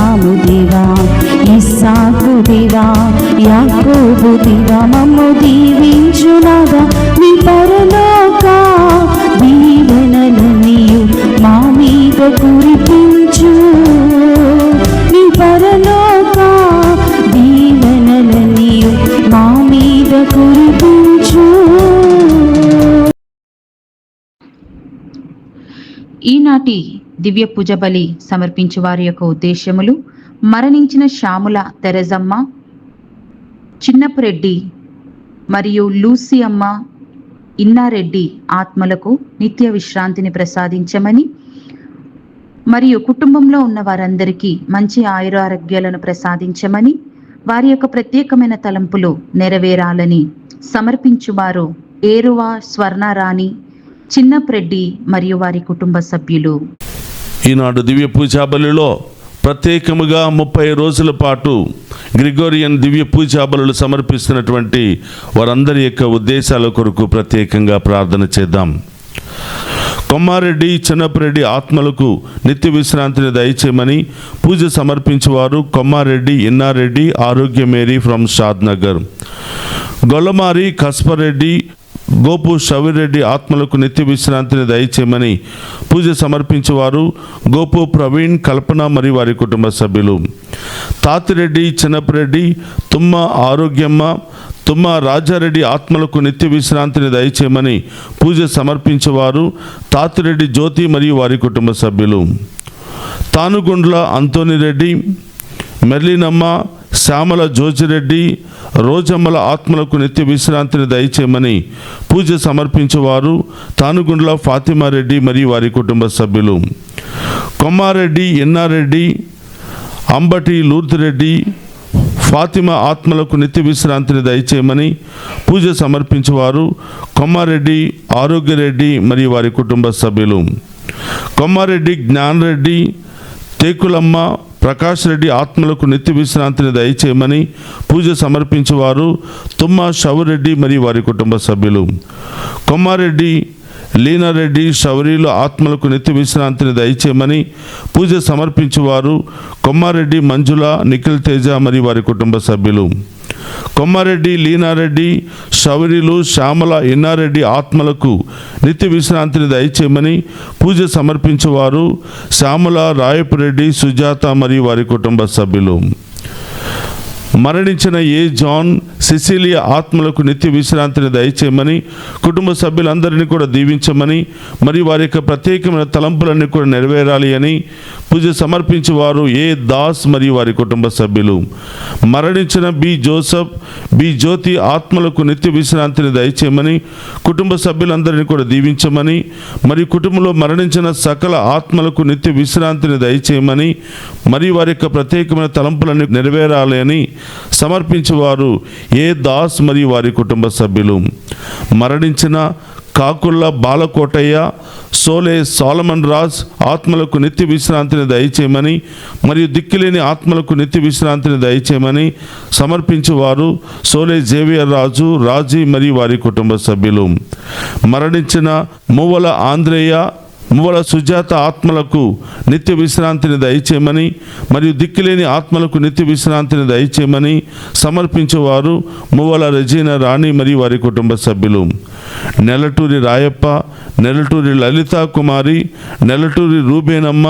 అబ్రహాము దేవా, ఇస్సాకు దేవా, యాకోబు దేవా, మమ్ము దీవించునాదా నీ పరలోక దీవెనలన్నీయు మా మీద కురిపించు. నీ పరలోక దీవెనలన్నీయు మా మీద కురిపించు. ఈనాటి దివ్య పూజ బలి సమర్పించు వారి యొక్క ఉద్దేశములు: మరణించిన శ్యాముల తెరజమ్మ, చిన్నపురెడ్డి మరియు లూసి అమ్మ, ఇన్నారెడ్డి ఆత్మలకు నిత్య విశ్రాంతిని ప్రసాదించమని, మరియు కుటుంబంలో ఉన్న వారందరికీ మంచి ఆయురారోగ్యాలను ప్రసాదించమని, వారి యొక్క ప్రత్యేకమైన తలంపులు నెరవేరాలని సమర్పించువారు ఏరువా స్వర్ణరాణి, చిన్నప్రెడ్డి మరియు వారి కుటుంబ సభ్యులు. ఈనాడు దివ్య పూజా బలిలో ప్రత్యేకముగా 30 రోజుల పాటు గ్రిగోరియన్ దివ్య పూజా బలులు సమర్పిస్తున్నటువంటి వారందరి యొక్క ఉద్దేశాల కొరకు ప్రత్యేకంగా ప్రార్థన చేద్దాం. కొమ్మారెడ్డి, చిన్నపురెడ్డి ఆత్మలకు నిత్య విశ్రాంతిని దయచేయమని పూజ సమర్పించేవారు కొమ్మారెడ్డి, ఇన్నారెడ్డి, ఆరోగ్య మేరీ ఫ్రమ్ షాద్నగర్. గొల్లమారి, కస్పరెడ్డి, గోపు షవిరెడ్డి ఆత్మలకు నిత్య విశ్రాంతిని దయచేయమని పూజ సమర్పించేవారు గోపు ప్రవీణ్, కల్పన మరియు వారి కుటుంబ సభ్యులు. తాతిరెడ్డి, చిన్నపురెడ్డి, తుమ్మ ఆరోగ్యమ్మ, తుమ్మ రాజారెడ్డి ఆత్మలకు నిత్య విశ్రాంతిని దయచేయమని పూజ సమర్పించేవారు తాతిరెడ్డి జ్యోతి మరియు వారి కుటుంబ సభ్యులు. తానుగుండ్ల అంతోనిరెడ్డి, మెర్లినమ్మ, శ్యామల జోజిరెడ్డి, రోజమ్మల ఆత్మలకు నిత్య విశ్రాంతిని దయచేయమని పూజ సమర్పించేవారు తానుగుండ్ల ఫాతిమారెడ్డి మరియు వారి కుటుంబ సభ్యులు. కొమ్మారెడ్డి, ఎన్నారెడ్డి, అంబటి లూర్తిరెడ్డి, ఫాతిమా ఆత్మలకు నిత్య విశ్రాంతిని దయచేయమని పూజ సమర్పించేవారు కొమ్మారెడ్డి, ఆరోగ్యరెడ్డి మరియు వారి కుటుంబ సభ్యులు. కొమ్మారెడ్డి జ్ఞానరెడ్డి, తేకులమ్మ, ప్రకాష్ రెడ్డి ఆత్మలకు నిత్య విశ్రాంతిని దయచేయమని పూజ సమర్పించేవారు తుమ్మ షౌరెడ్డి మరియు వారి కుటుంబ సభ్యులు. కొమ్మారెడ్డి, లీనారెడ్డి, షౌరీలు ఆత్మలకు నిత్య విశ్రాంతిని దయచేయమని పూజ సమర్పించేవారు కొమ్మారెడ్డి మంజుల, నిఖిల్ తేజ మరియు వారి కుటుంబ సభ్యులు. కొమ్మారెడ్డి, లీనారెడ్డి, షౌరీలు, శ్యామల, ఇన్నారెడ్డి ఆత్మలకు నిత్య విశ్రాంతిని దయచేయమని పూజ సమర్పించేవారు శ్యామల, రాయపురెడ్డి, సుజాత మరియు వారి కుటుంబ సభ్యులు. మరణించిన ఏ జాన్, సిసిలియా ఆత్మలకు నిత్య విశ్రాంతిని దయచేయమని కుటుంబ సభ్యులందరినీ కూడా దీవించమని మరియు వారి యొక్క ప్రత్యేకమైన తలంపులన్నీ కూడా నెరవేరాలి అని పూజ సమర్పించేవారు ఏ దాస్ మరియు వారి కుటుంబ సభ్యులు. మరణించిన బి జోసఫ్, బి జ్యోతి ఆత్మలకు నిత్య విశ్రాంతిని దయచేయమని కుటుంబ సభ్యులందరినీ కూడా దీవించమని మరియు కుటుంబంలో మరణించిన సకల ఆత్మలకు నిత్య విశ్రాంతిని దయచేయమని మరియు వారి యొక్క ప్రత్యేకమైన తలంపులన్నీ నెరవేరాలి అని సమర్పించేవారు ఏ దాస్ మరియు వారి కుటుంబ సభ్యులు. మరణించిన కాకుళ్ళ బాలకోటయ్య, సోలే సాలమన్ రాజ్ ఆత్మలకు నిత్య విశ్రాంతిని దయచేయమని మరియు దిక్కులేని ఆత్మలకు నిత్య విశ్రాంతిని దయచేయమని సమర్పించేవారు సోలే జేవియర్ రాజు, రాజీ మరియు వారి కుటుంబ సభ్యులు. మరణించిన మువ్వల ఆంధ్రేయ, మువ్వల సుజాత ఆత్మలకు నిత్య విశ్రాంతిని దయచేయమని మరియు దిక్కులేని ఆత్మలకు నిత్య విశ్రాంతిని దయచేయమని సమర్పించేవారు మువ్వల రెజీనా రాణి మరియు వారి కుటుంబ సభ్యులు. నెలటూరి రాయప్ప, నెలటూరి లలితా కుమారి, నెలటూరి రూబేనమ్మ,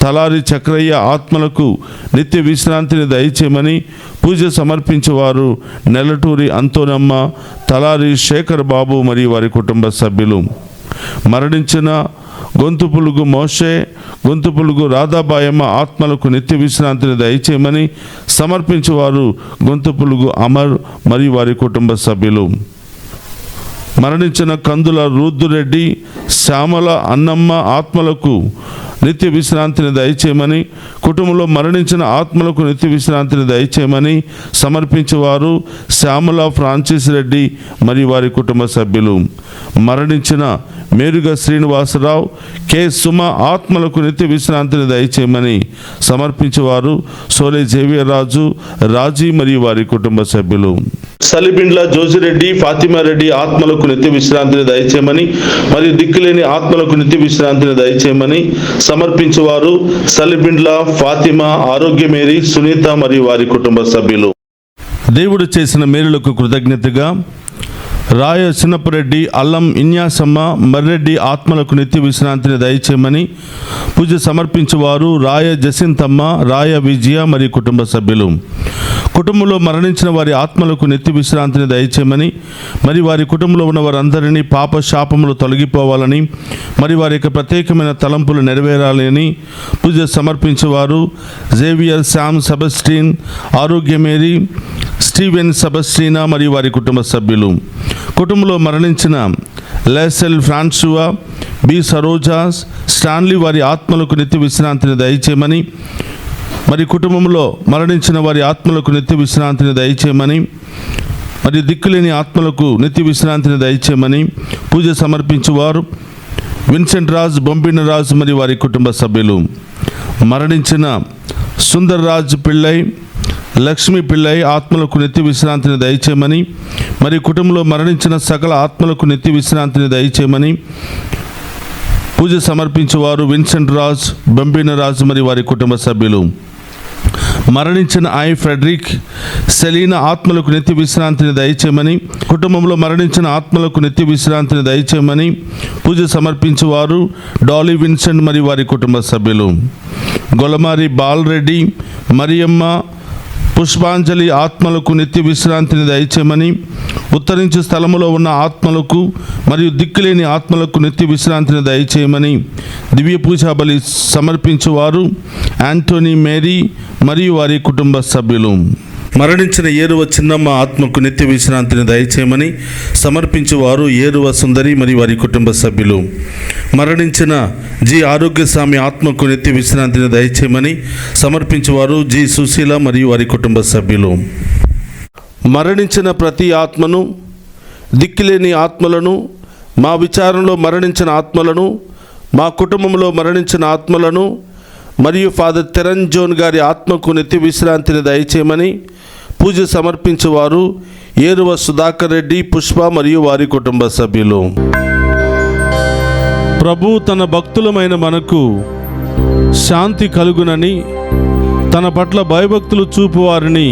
తలారి చక్రయ్య ఆత్మలకు నిత్య విశ్రాంతిని దయచేయమని పూజ సమర్పించేవారు నెలటూరి అంతోనమ్మ, తలారి శేఖర్ బాబు మరియు వారి కుటుంబ సభ్యులు. మరణించిన గొంతుపులుగు మోషే, గొంతుపులుగు రాధాబాయమ్మ ఆత్మలకు నిత్య విశ్రాంతిని దయచేయమని సమర్పించేవారు గొంతుపులుగు అమర్ మరియు వారి కుటుంబ సభ్యులు. మరణించిన కందుల రూద్దురెడ్డి, శ్యామల, అన్నమ్మ ఆత్మలకు నిత్య విశ్రాంతిని దయచేయమని కుటుంబంలో మరణించిన ఆత్మలకు నిత్య విశ్రాంతిని దయచేయమని సమర్పించేవారు శ్యామల, ఫ్రాన్సిస్ రెడ్డి మరియు వారి కుటుంబ సభ్యులు. మరణించిన మేరుగ శ్రీనివాసరావు, కె సుమ ఆత్మలకు నిత్య విశ్రాంతిని దయచేయమని సమర్పించేవారు సోలే జేవియర్ రాజు, రాజీ మరియు వారి కుటుంబ సభ్యులు. సలిబిండ్ల జోసిరెడ్డి ఫాతిమారెడ్డి ఆత్మలకు నిత్య విశ్రాంతిని దయచేయమని మరియు దిక్కులేని ఆత్మలకు నిత్య విశ్రాంతిని దయచేయమని సమర్పించువారు సలిబిండ్ల ఫాతిమా, ఆరోగ్యమేరి, సునీత మరియు వారి కుటుంబ సభ్యులు. దేవుడు చేసిన మేలులకు కృతజ్ఞతగా రాయ చిన్నపరెడ్డి, అల్లం ఇన్యాసమ్మ, మర్రెడ్డి ఆత్మలకు నిత్య విశ్రాంతిని దయచేయమని పూజ సమర్పించువారు రాయ జసింతమ్మ, రాయ విజయ మరియు కుటుంబ సభ్యులు. కుటుంబంలో మరణించిన వారి ఆత్మలకు నిత్య విశ్రాంతిని దయచేయమని మరి వారి కుటుంబంలో ఉన్న వారందరినీ పాప శాపములు తొలగిపోవాలని మరి వారి యొక్క ప్రత్యేకమైన తలంపులు నెరవేరాలని పూజ సమర్పించేవారు జేవియర్, శామ్ సెబస్టిన్, ఆరోగ్యమేరి, స్టీవెన్ సెబస్టినా మరియు వారి కుటుంబ సభ్యులు. కుటుంబంలో మరణించిన లెసెల్ ఫ్రాన్సువా, బి సరోజా, స్టాన్లీ వారి ఆత్మలకు నిత్య విశ్రాంతిని దయచేయమని మరి కుటుంబంలో మరణించిన వారి ఆత్మలకు నిత్య విశ్రాంతిని దయచేయమని మరి దిక్కులేని ఆత్మలకు నిత్య విశ్రాంతిని దయచేయమని పూజ సమర్పించేవారు విన్సెంట్ రాజ్, బొంబిన రాజ్ మరియు వారి కుటుంబ సభ్యులు. మరణించిన సుందర్ రాజ్ పిళ్ళై, లక్ష్మీ పిళ్ళై ఆత్మలకు నిత్య విశ్రాంతిని దయచేయమని మరి కుటుంబంలో మరణించిన సకల ఆత్మలకు నిత్య విశ్రాంతిని దయచేయమని పూజ సమర్పించేవారు విన్సెంట్ రాజ్, బొంబిన రాజ్ మరియు వారి కుటుంబ సభ్యులు. మరణించిన ఐ ఫ్రెడరిక్, సెలీనా ఆత్మలకు నిత్య విశ్రాంతిని దయచేయమని కుటుంబంలో మరణించిన ఆత్మలకు నిత్య విశ్రాంతిని దయచేయమని పూజ సమర్పించేవారు డాలీ విన్సెంట్ మరియు వారి కుటుంబ సభ్యులు. గొలమారి బాలరెడ్డి, మరియమ్మ, పుష్పాంజలి ఆత్మలకు నిత్య విశ్రాంతిని దయచేయమని ఉత్తరించు స్థలములో ఉన్న ఆత్మలకు మరియు దిక్కులేని ఆత్మలకు నిత్య విశ్రాంతిని దయచేయమని దివ్య పూజా బలి సమర్పించేవారు యాంటోనీ, మేరీ మరియు వారి కుటుంబ సభ్యులు. మరణించిన ఏరువ చిన్నమ్మ ఆత్మకు నిత్య విశ్రాంతిని దయచేయమని సమర్పించేవారు ఏరువ సుందరి మరియు వారి కుటుంబ సభ్యులు. మరణించిన జి ఆరోగ్యస్వామి ఆత్మకు నిత్య విశ్రాంతిని దయచేయమని సమర్పించేవారు జి సుశీల మరియు వారి కుటుంబ సభ్యులు. మరణించిన ప్రతి ఆత్మను, దిక్కులేని ఆత్మలను, మా విచారణలో మరణించిన ఆత్మలను, మా కుటుంబంలో మరణించిన ఆత్మలను మరియు ఫాదర్ తెరన్ జోన్ గారి ఆత్మకు నిత్య విశ్రాంతిని దయచేయమని పూజ సమర్పించేవారు ఏరువ సుధాకర్ రెడ్డి, పుష్ప మరియు వారి కుటుంబ సభ్యులు. ప్రభు తన భక్తులమైన మనకు శాంతి కలుగునని తన పట్ల భయభక్తులు చూపు వారిని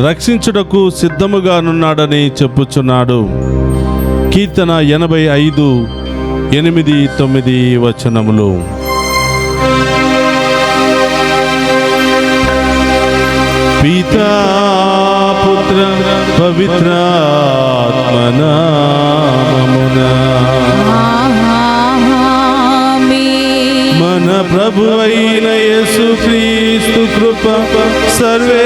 రక్షించుటకు సిద్ధముగానున్నాడని చెప్పుచున్నాడు. కీర్తన 85, 8, 9 వచనములు. పితా పుత్ర పవిత్రాత్మ నామమున మన ప్రభువైన యేసుక్రీస్తు కృప, సర్వేశ్వరుని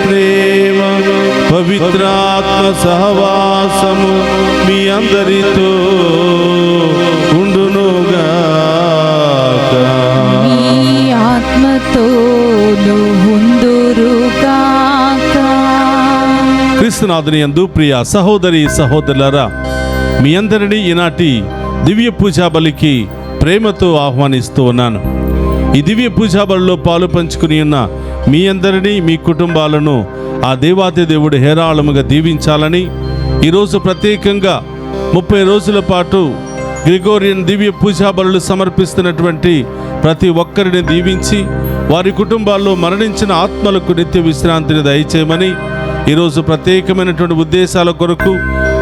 ప్రేమ, పవిత్రాత్మ సహవాసము మీ అందరితో ఉండునుగాక. క్రీస్తునాథుని యందు ప్రియ సహోదరి సహోదరులారా, మీ అందరినీ ఈనాటి దివ్య పూజా బలికి ప్రేమతో ఆహ్వానిస్తూ ఉన్నాను. ఈ దివ్య పూజా బలిలో పాలు పంచుకుని ఉన్న మీ అందరినీ, మీ కుటుంబాలను ఆ దేవాది దేవుడు హేరాళముగా దీవించాలని ఈరోజు ప్రత్యేకంగా 30 రోజుల పాటు గ్రిగోరియన్ దివ్య పూజా బలులు సమర్పిస్తున్నటువంటి ప్రతి ఒక్కరిని దీవించి వారి కుటుంబాల్లో మరణించిన ఆత్మలకు నిత్య విశ్రాంతిని దయచేయమని ఈరోజు ప్రత్యేకమైనటువంటి ఉద్దేశాల కొరకు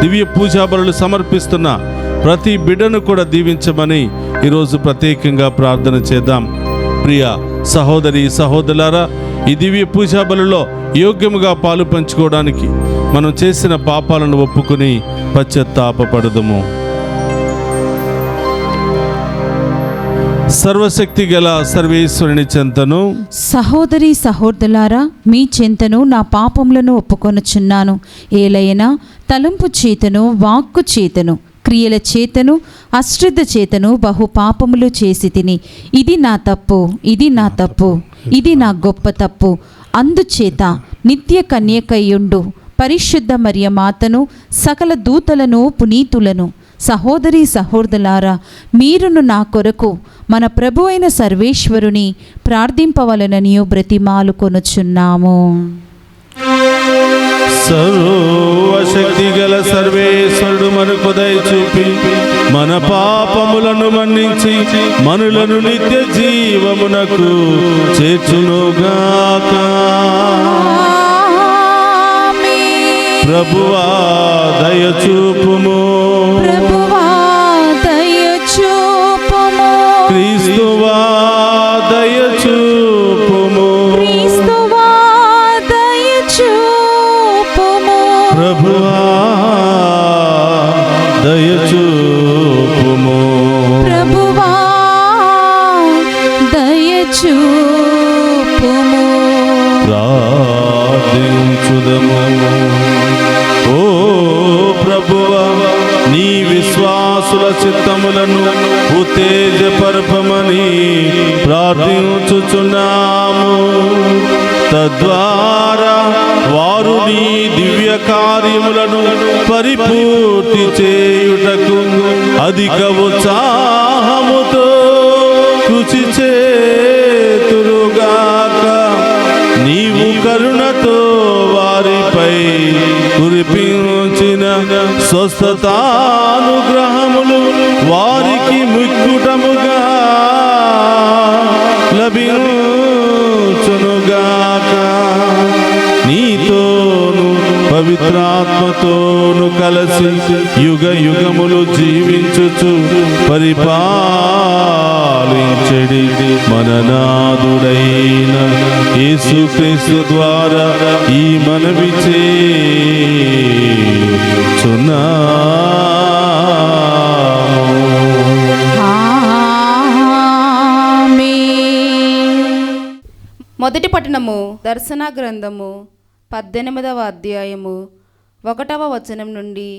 దివ్య పూజా బలులు సమర్పిస్తున్న ప్రతి బిడ్డను కూడా దీవించమని ఈరోజు ప్రత్యేకంగా ప్రార్థన చేద్దాం. ప్రియ సహోదరి సహోదరులారా, ఈ దివ్య పూజా బలులో యోగ్యముగా పాలు పంచుకోవడానికి మనం చేసిన పాపాలను ఒప్పుకొని పశ్చాత్తాపపడదుము. సర్వశక్తి గల సర్వేశ్వరుని చెంతను, సహోదరి సహోదరులారా, మీ చెంతను నా పాపములను ఒప్పుకొనుచున్నాను. ఏలైనా తలంపు చేతను, వాక్కు చేతను, క్రియల చేతను, అశ్రద్ధ చేతను బహు పాపములు చేసి తిని, ఇది నా తప్పు, ఇది నా తప్పు, ఇది నా గొప్ప తప్పు. అందుచేత నిత్య కన్యకయ్యుండు పరిశుద్ధ మరియ మాతను, సకల దూతలను, పునీతులను, సహోదరి సహోదరులారా, మీరును నా కొరకు మన ప్రభు అయిన సర్వేశ్వరుని ప్రార్థింపవలనని బ్రతిమాలు కొనుచున్నాము. సర్వశక్తి గల సర్వేశ్వరుడు మనకు దయ చూపి మన పాపములను మన్నించి మనులను నిత్య జీవమునకు చేర్చునుగాక. ప్రభువా దయ చూపుము. ప్రభువా దయ చూపుము. క్రీస్తువా దయ చూపుము. క్రీస్తువా దయ చూపుము. ప్రభువా దయ చూపుము. ప్రభువా దయ చూపుము. ప్రార్థించుదము. ఓ ప్రభువా, నీ విశ్వాసుల చిత్తములను ఉత్తేజపరపమని ప్రార్థించుచున్నాము. తద్వారా వారు నీ దివ్య కార్యములను పరిపూర్తి చేయుటకు అధిక ఉత్సాహముతో కృషి చేతురుగాక. నీవు కరుణతో వారిపై కురిపించిన స్వస్థతానుగ్రహములు వారికి ముక్కుటముగా లభించునుగాక. నీతోను పవిత్రాత్మతోను కలసి యుగ యుగములు జీవించుచు పరిపాలించెడి మన నాథుడైన యేసుక్రీస్తు ద్వారా ఈ మనవి మొదటి పట్టణము దర్శన గ్రంథము 18వ అధ్యాయము 1వ వచనం నుండి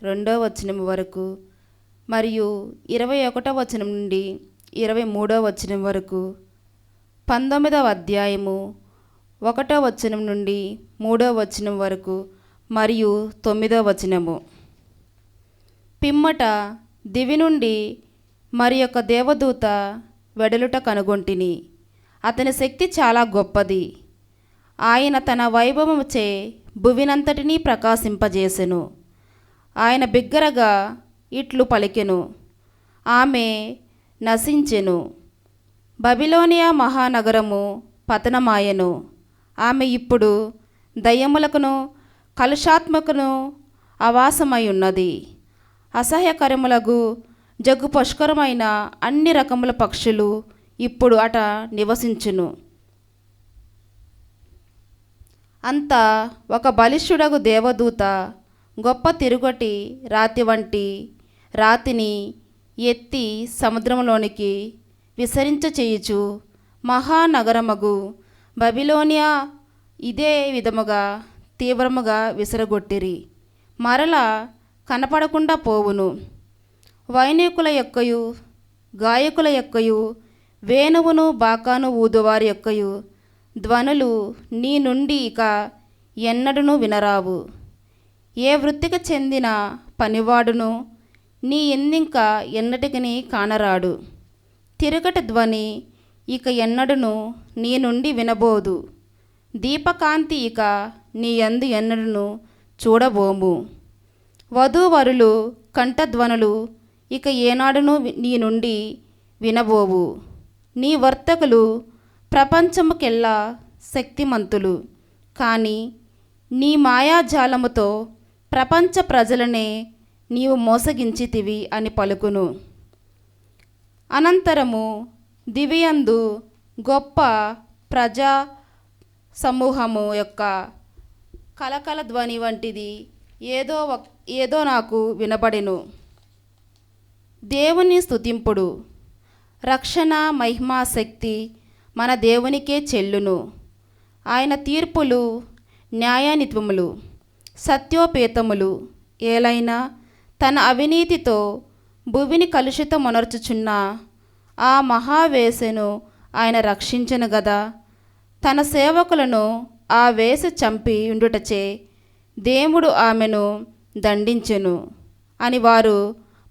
2వ వచనం వరకు మరియు 21వ వచనం నుండి 23వ వచనం వరకు, 19వ అధ్యాయము 1వ వచనం నుండి 3వ వచనం వరకు మరియు 9వ వచనము. పిమ్మట దివి నుండి మరి యొక్క దేవదూత వెడలుట కనుగొంటిని. అతని శక్తి చాలా గొప్పది. ఆయన తన వైభవముచే భువినంతటినీ ప్రకాశింపజేసెను. ఆయన బిగ్గరగా ఇట్లు పలికెను, ఆమె నశించెను, బబిలోనియా మహానగరము పతనమాయెను. ఆమె ఇప్పుడు దయ్యములకును కలుషాత్మకును ఆవాసమై ఉన్నది. అసహ్యకరములగు జగ్గు పుష్కరమైన అన్ని రకముల పక్షులు ఇప్పుడు అట నివసించును. అంత ఒక బలిష్ఠుడగు దేవదూత గొప్ప తిరుగటి రాతి వంటి రాతిని ఎత్తి సముద్రంలోనికి విసరించ చేయుచు మహానగరమగు బబిలోనియా ఇదే విధముగా తీవ్రముగా విసరగొట్టిరి. మరలా కనపడకుండా పోవును. వైనికుల యొక్కయు గాయకుల యొక్కయు వేణువును బాకాను ఊదువారి యొక్కయు ధ్వనులు నీ నుండి ఇక ఎన్నడూనూ వినరావు. ఏ వృత్తికి చెందిన పనివాడును నీ ఎందింక ఎన్నటికీ కానరాడు. తిరుగటి ధ్వని ఇక ఎన్నడూనూ నీ నుండి వినబోదు. దీపకాంతి ఇక నీ యందు ఎన్నడూనూ చూడబోము. వధూవరులు కంఠధ్వనులు ఇక ఏనాడునూ నీ నుండి వినబోవు. నీ వర్తకులు ప్రపంచముకెల్లా శక్తిమంతులు, కానీ నీ మాయాజాలముతో ప్రపంచ ప్రజలనే నీవు మోసగించితివి అని పలుకును. అనంతరము దివియందు గొప్ప ప్రజా సమూహము యొక్క కలకల ధ్వని వంటిది ఏదో నాకు వినబడెను. దేవుని స్తుతింపుడు. రక్షణ మహిమా శక్తి మన దేవునికే చెల్లును. ఆయన తీర్పులు న్యాయనిత్వములు సత్యోపేతములు. ఏలైనా తన అవినీతితో భువిని కలుషితమొనర్చుచున్న ఆ మహావేశను ఆయన రక్షించెను గదా. తన సేవకులను ఆ వేస చంపి ఉండుటచే దేవుడు ఆమెను దండించెను అని వారు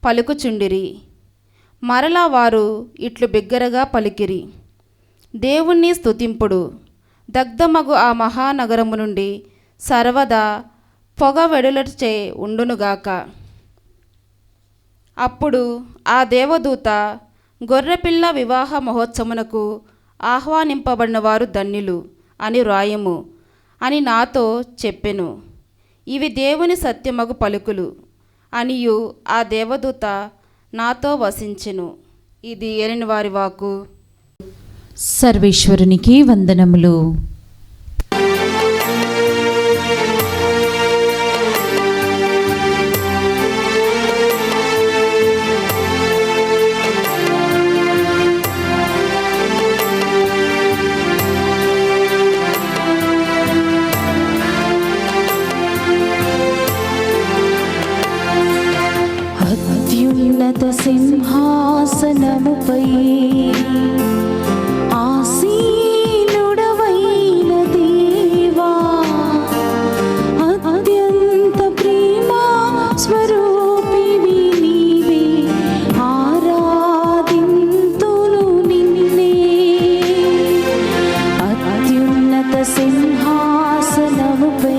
పలుకుచుండిరి. మరలా వారు ఇట్లు బిగ్గరగా పలికిరి, దేవుణ్ణి స్తుతింపుడు. దగ్ధమగు ఆ మహానగరము నుండి సర్వదా పొగ వెడులచే ఉండునుగాక. అప్పుడు ఆ దేవదూత, గొర్రెపిల్ల వివాహ మహోత్సవమునకు ఆహ్వానింపబడిన వారు ధన్యులు అని వ్రాయము అని నాతో చెప్పెను. ఇవి దేవుని సత్యమగు పలుకులు అనియు ఆ దేవదూత నాతో వసించెను. ఇది ఏలిన వారి వాక్కు. సర్వేశ్వరునికి వందనములు. అత్యున్నత సింహాసనముపై ఆసీనుడవైన దేవా, అత్యంత ప్రేమ స్వరూపివి నీవే, ఆరాధింతును నిన్నే. అత్యున్నత సింహాసనముపై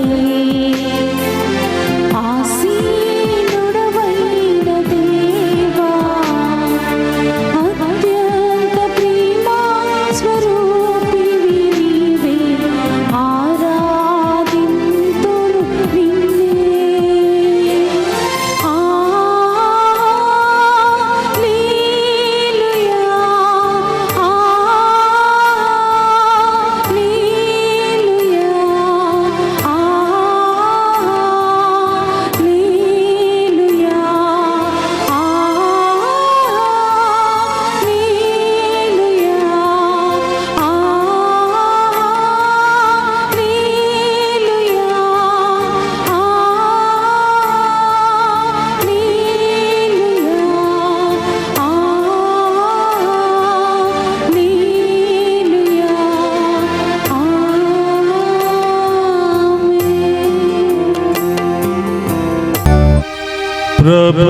ప్రభు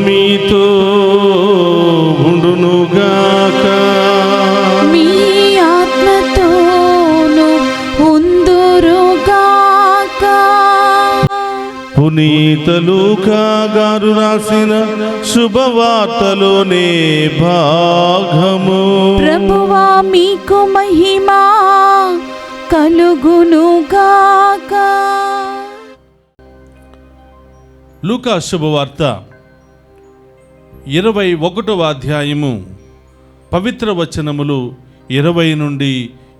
మీతో ఉండునుగాక. మీ ఆత్మతోను ఉందురుగాక. పునీత లూకా గారు రాసిన శుభవార్తలోనే భాగము. ప్రభువా మీకు మహిమ కలుగునుగాక. లూకా శుభవార్త 21వ అధ్యాయము పవిత్ర వచనములు 20 నుండి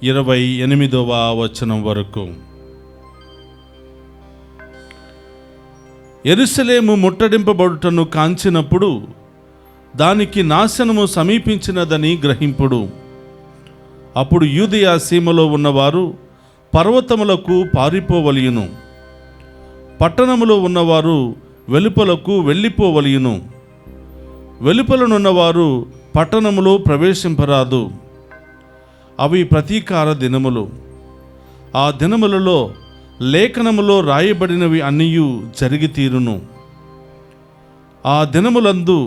28వ వచనం వరకు. యెరూషలేము ముట్టడింపబడుటను కాంచినప్పుడు దానికి నాశనము సమీపించినదని గ్రహింపుడు. అప్పుడు యూదయ సీమలో ఉన్నవారు పర్వతములకు పారిపోవలయును, పట్టణములో ఉన్నవారు వెలుపలకు వెళ్ళిపోవలయును. వెలుపలనున్నవారు పట్టణములో ప్రవేశింపరాదు. అవి ప్రతీకార దినములు. ఆ దినములలో లేఖనములో రాయబడినవి అన్నియు జరిగి తీరును. ఆ దినములందు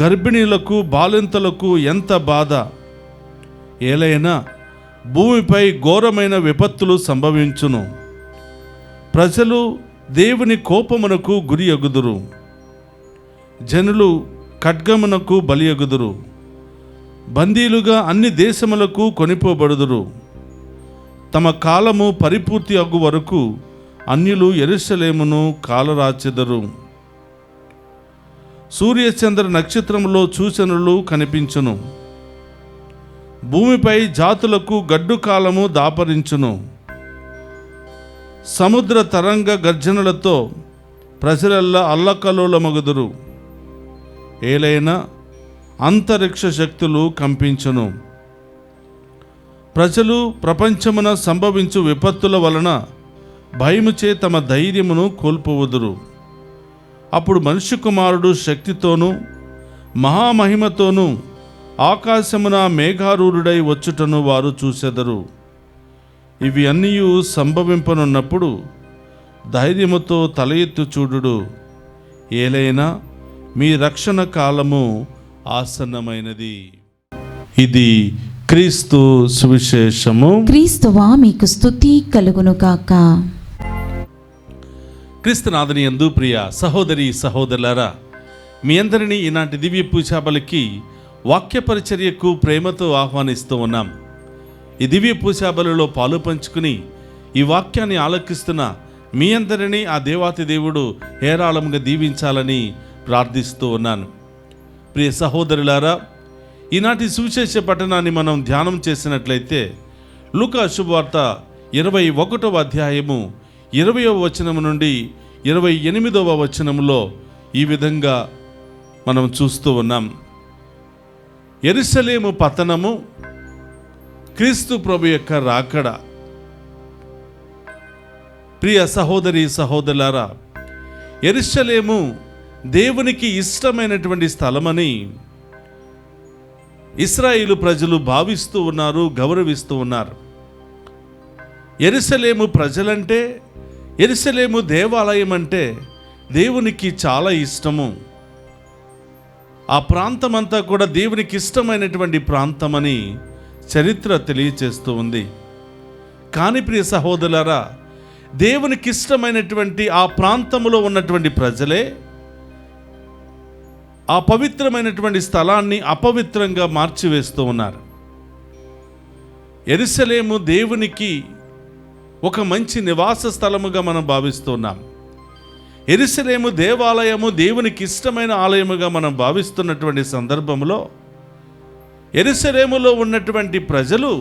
గర్భిణీలకు బాలింతలకు ఎంత బాధ! ఏలైనా భూమిపై ఘోరమైన విపత్తులు సంభవించును. ప్రజలు దేవుని కోపమునకు గురియగుదురు. జనులు ఖడ్గమునకు బలియగుదురు. బందీలుగా అన్ని దేశములకు కొనిపోబడుదురు. తమ కాలము పరిపూర్తి అగు వరకు అన్యులు యెరూషలేమును కాలరాచెదరు. సూర్యచంద్ర నక్షత్రములో సూచనలు కనిపించును. భూమిపై జాతులకు గడ్డు కాలము దాపరించును. సముద్ర తరంగ గర్జనలతో ప్రజలల్లా అల్లకల్లోలమగుదురు. ఏలైనా అంతరిక్ష శక్తులు కంపించును. ప్రజలు ప్రపంచమున సంభవించు విపత్తుల వలన భయముచే తమ ధైర్యమును కోల్పోవుదురు. అప్పుడు మనుష్య కుమారుడు శక్తితోనూ మహామహిమతోనూ ఆకాశమున మేఘారూఢుడై వచ్చుటను వారు చూసెదరు. ఇవి అన్నీయు సంభవింపనున్నప్పుడు ధైర్యముతో తల ఎత్తు చూడుడు. ఏలైనా మీ రక్షణ కాలము ఆసన్నమైనది. ఇది క్రీస్తు సువిశేషము. క్రీస్తువా మీకు స్తుతి కలుగునుగాక. క్రీస్తునాథుని యందు ప్రియ సహోదరి సహోదరులారా, మీ అందరినీ ఈనాటి దివ్య పూజాబలికి వాక్య పరిచర్యకు ప్రేమతో ఆహ్వానిస్తూ ఉన్నాం. ఈ దివ్య పూజాబలిలో పాలు పంచుకుని ఈ వాక్యాన్ని ఆలకిస్తున్న మీ అందరినీ ఆ దేవాతి దేవుడు హేరాళంగా దీవించాలని ప్రార్థిస్తూ ఉన్నాను. ప్రియ సహోదరులారా, ఈనాటి సువిశేష పఠనాన్ని మనం ధ్యానం చేసినట్లయితే లూకా శుభవార్త 21వ అధ్యాయము 20వ వచనము నుండి 28వ వచనములో ఈ విధంగా మనం చూస్తూ ఉన్నాం. యెరూషలేము పతనము, క్రీస్తు ప్రభు యొక్క రాకడ. ప్రియ సహోదరి సహోదరులారా, యెరూషలేము దేవునికి ఇష్టమైనటువంటి స్థలమని ఇశ్రాయేలు ప్రజలు భావిస్తూ ఉన్నారు, గౌరవిస్తూ ఉన్నారు. యెరూషలేము ప్రజలంటే, యెరూషలేము దేవాలయం అంటే దేవునికి చాలా ఇష్టము. ఆ ప్రాంతమంతా కూడా దేవునికి ఇష్టమైనటువంటి ప్రాంతమని చరిత్ర తెలియచేస్తూ ఉంది. కానీ ప్రియ సహోదరులారా, దేవునికి ఇష్టమైనటువంటి ఆ ప్రాంతంలో ఉన్నటువంటి ప్రజలే ఆ పవిత్రమైనటువంటి స్థలాన్ని అపవిత్రంగా మార్చివేస్తూ ఉన్నారు. యెరూషలేము దేవునికి ఒక మంచి నివాస స్థలముగా మనం భావిస్తున్నాం. యెరూషలేము దేవాలయము దేవునికి ఇష్టమైన ఆలయముగా మనం భావిస్తున్నటువంటి సందర్భంలో యెరూషలేములో ఉన్నటువంటి ప్రజలు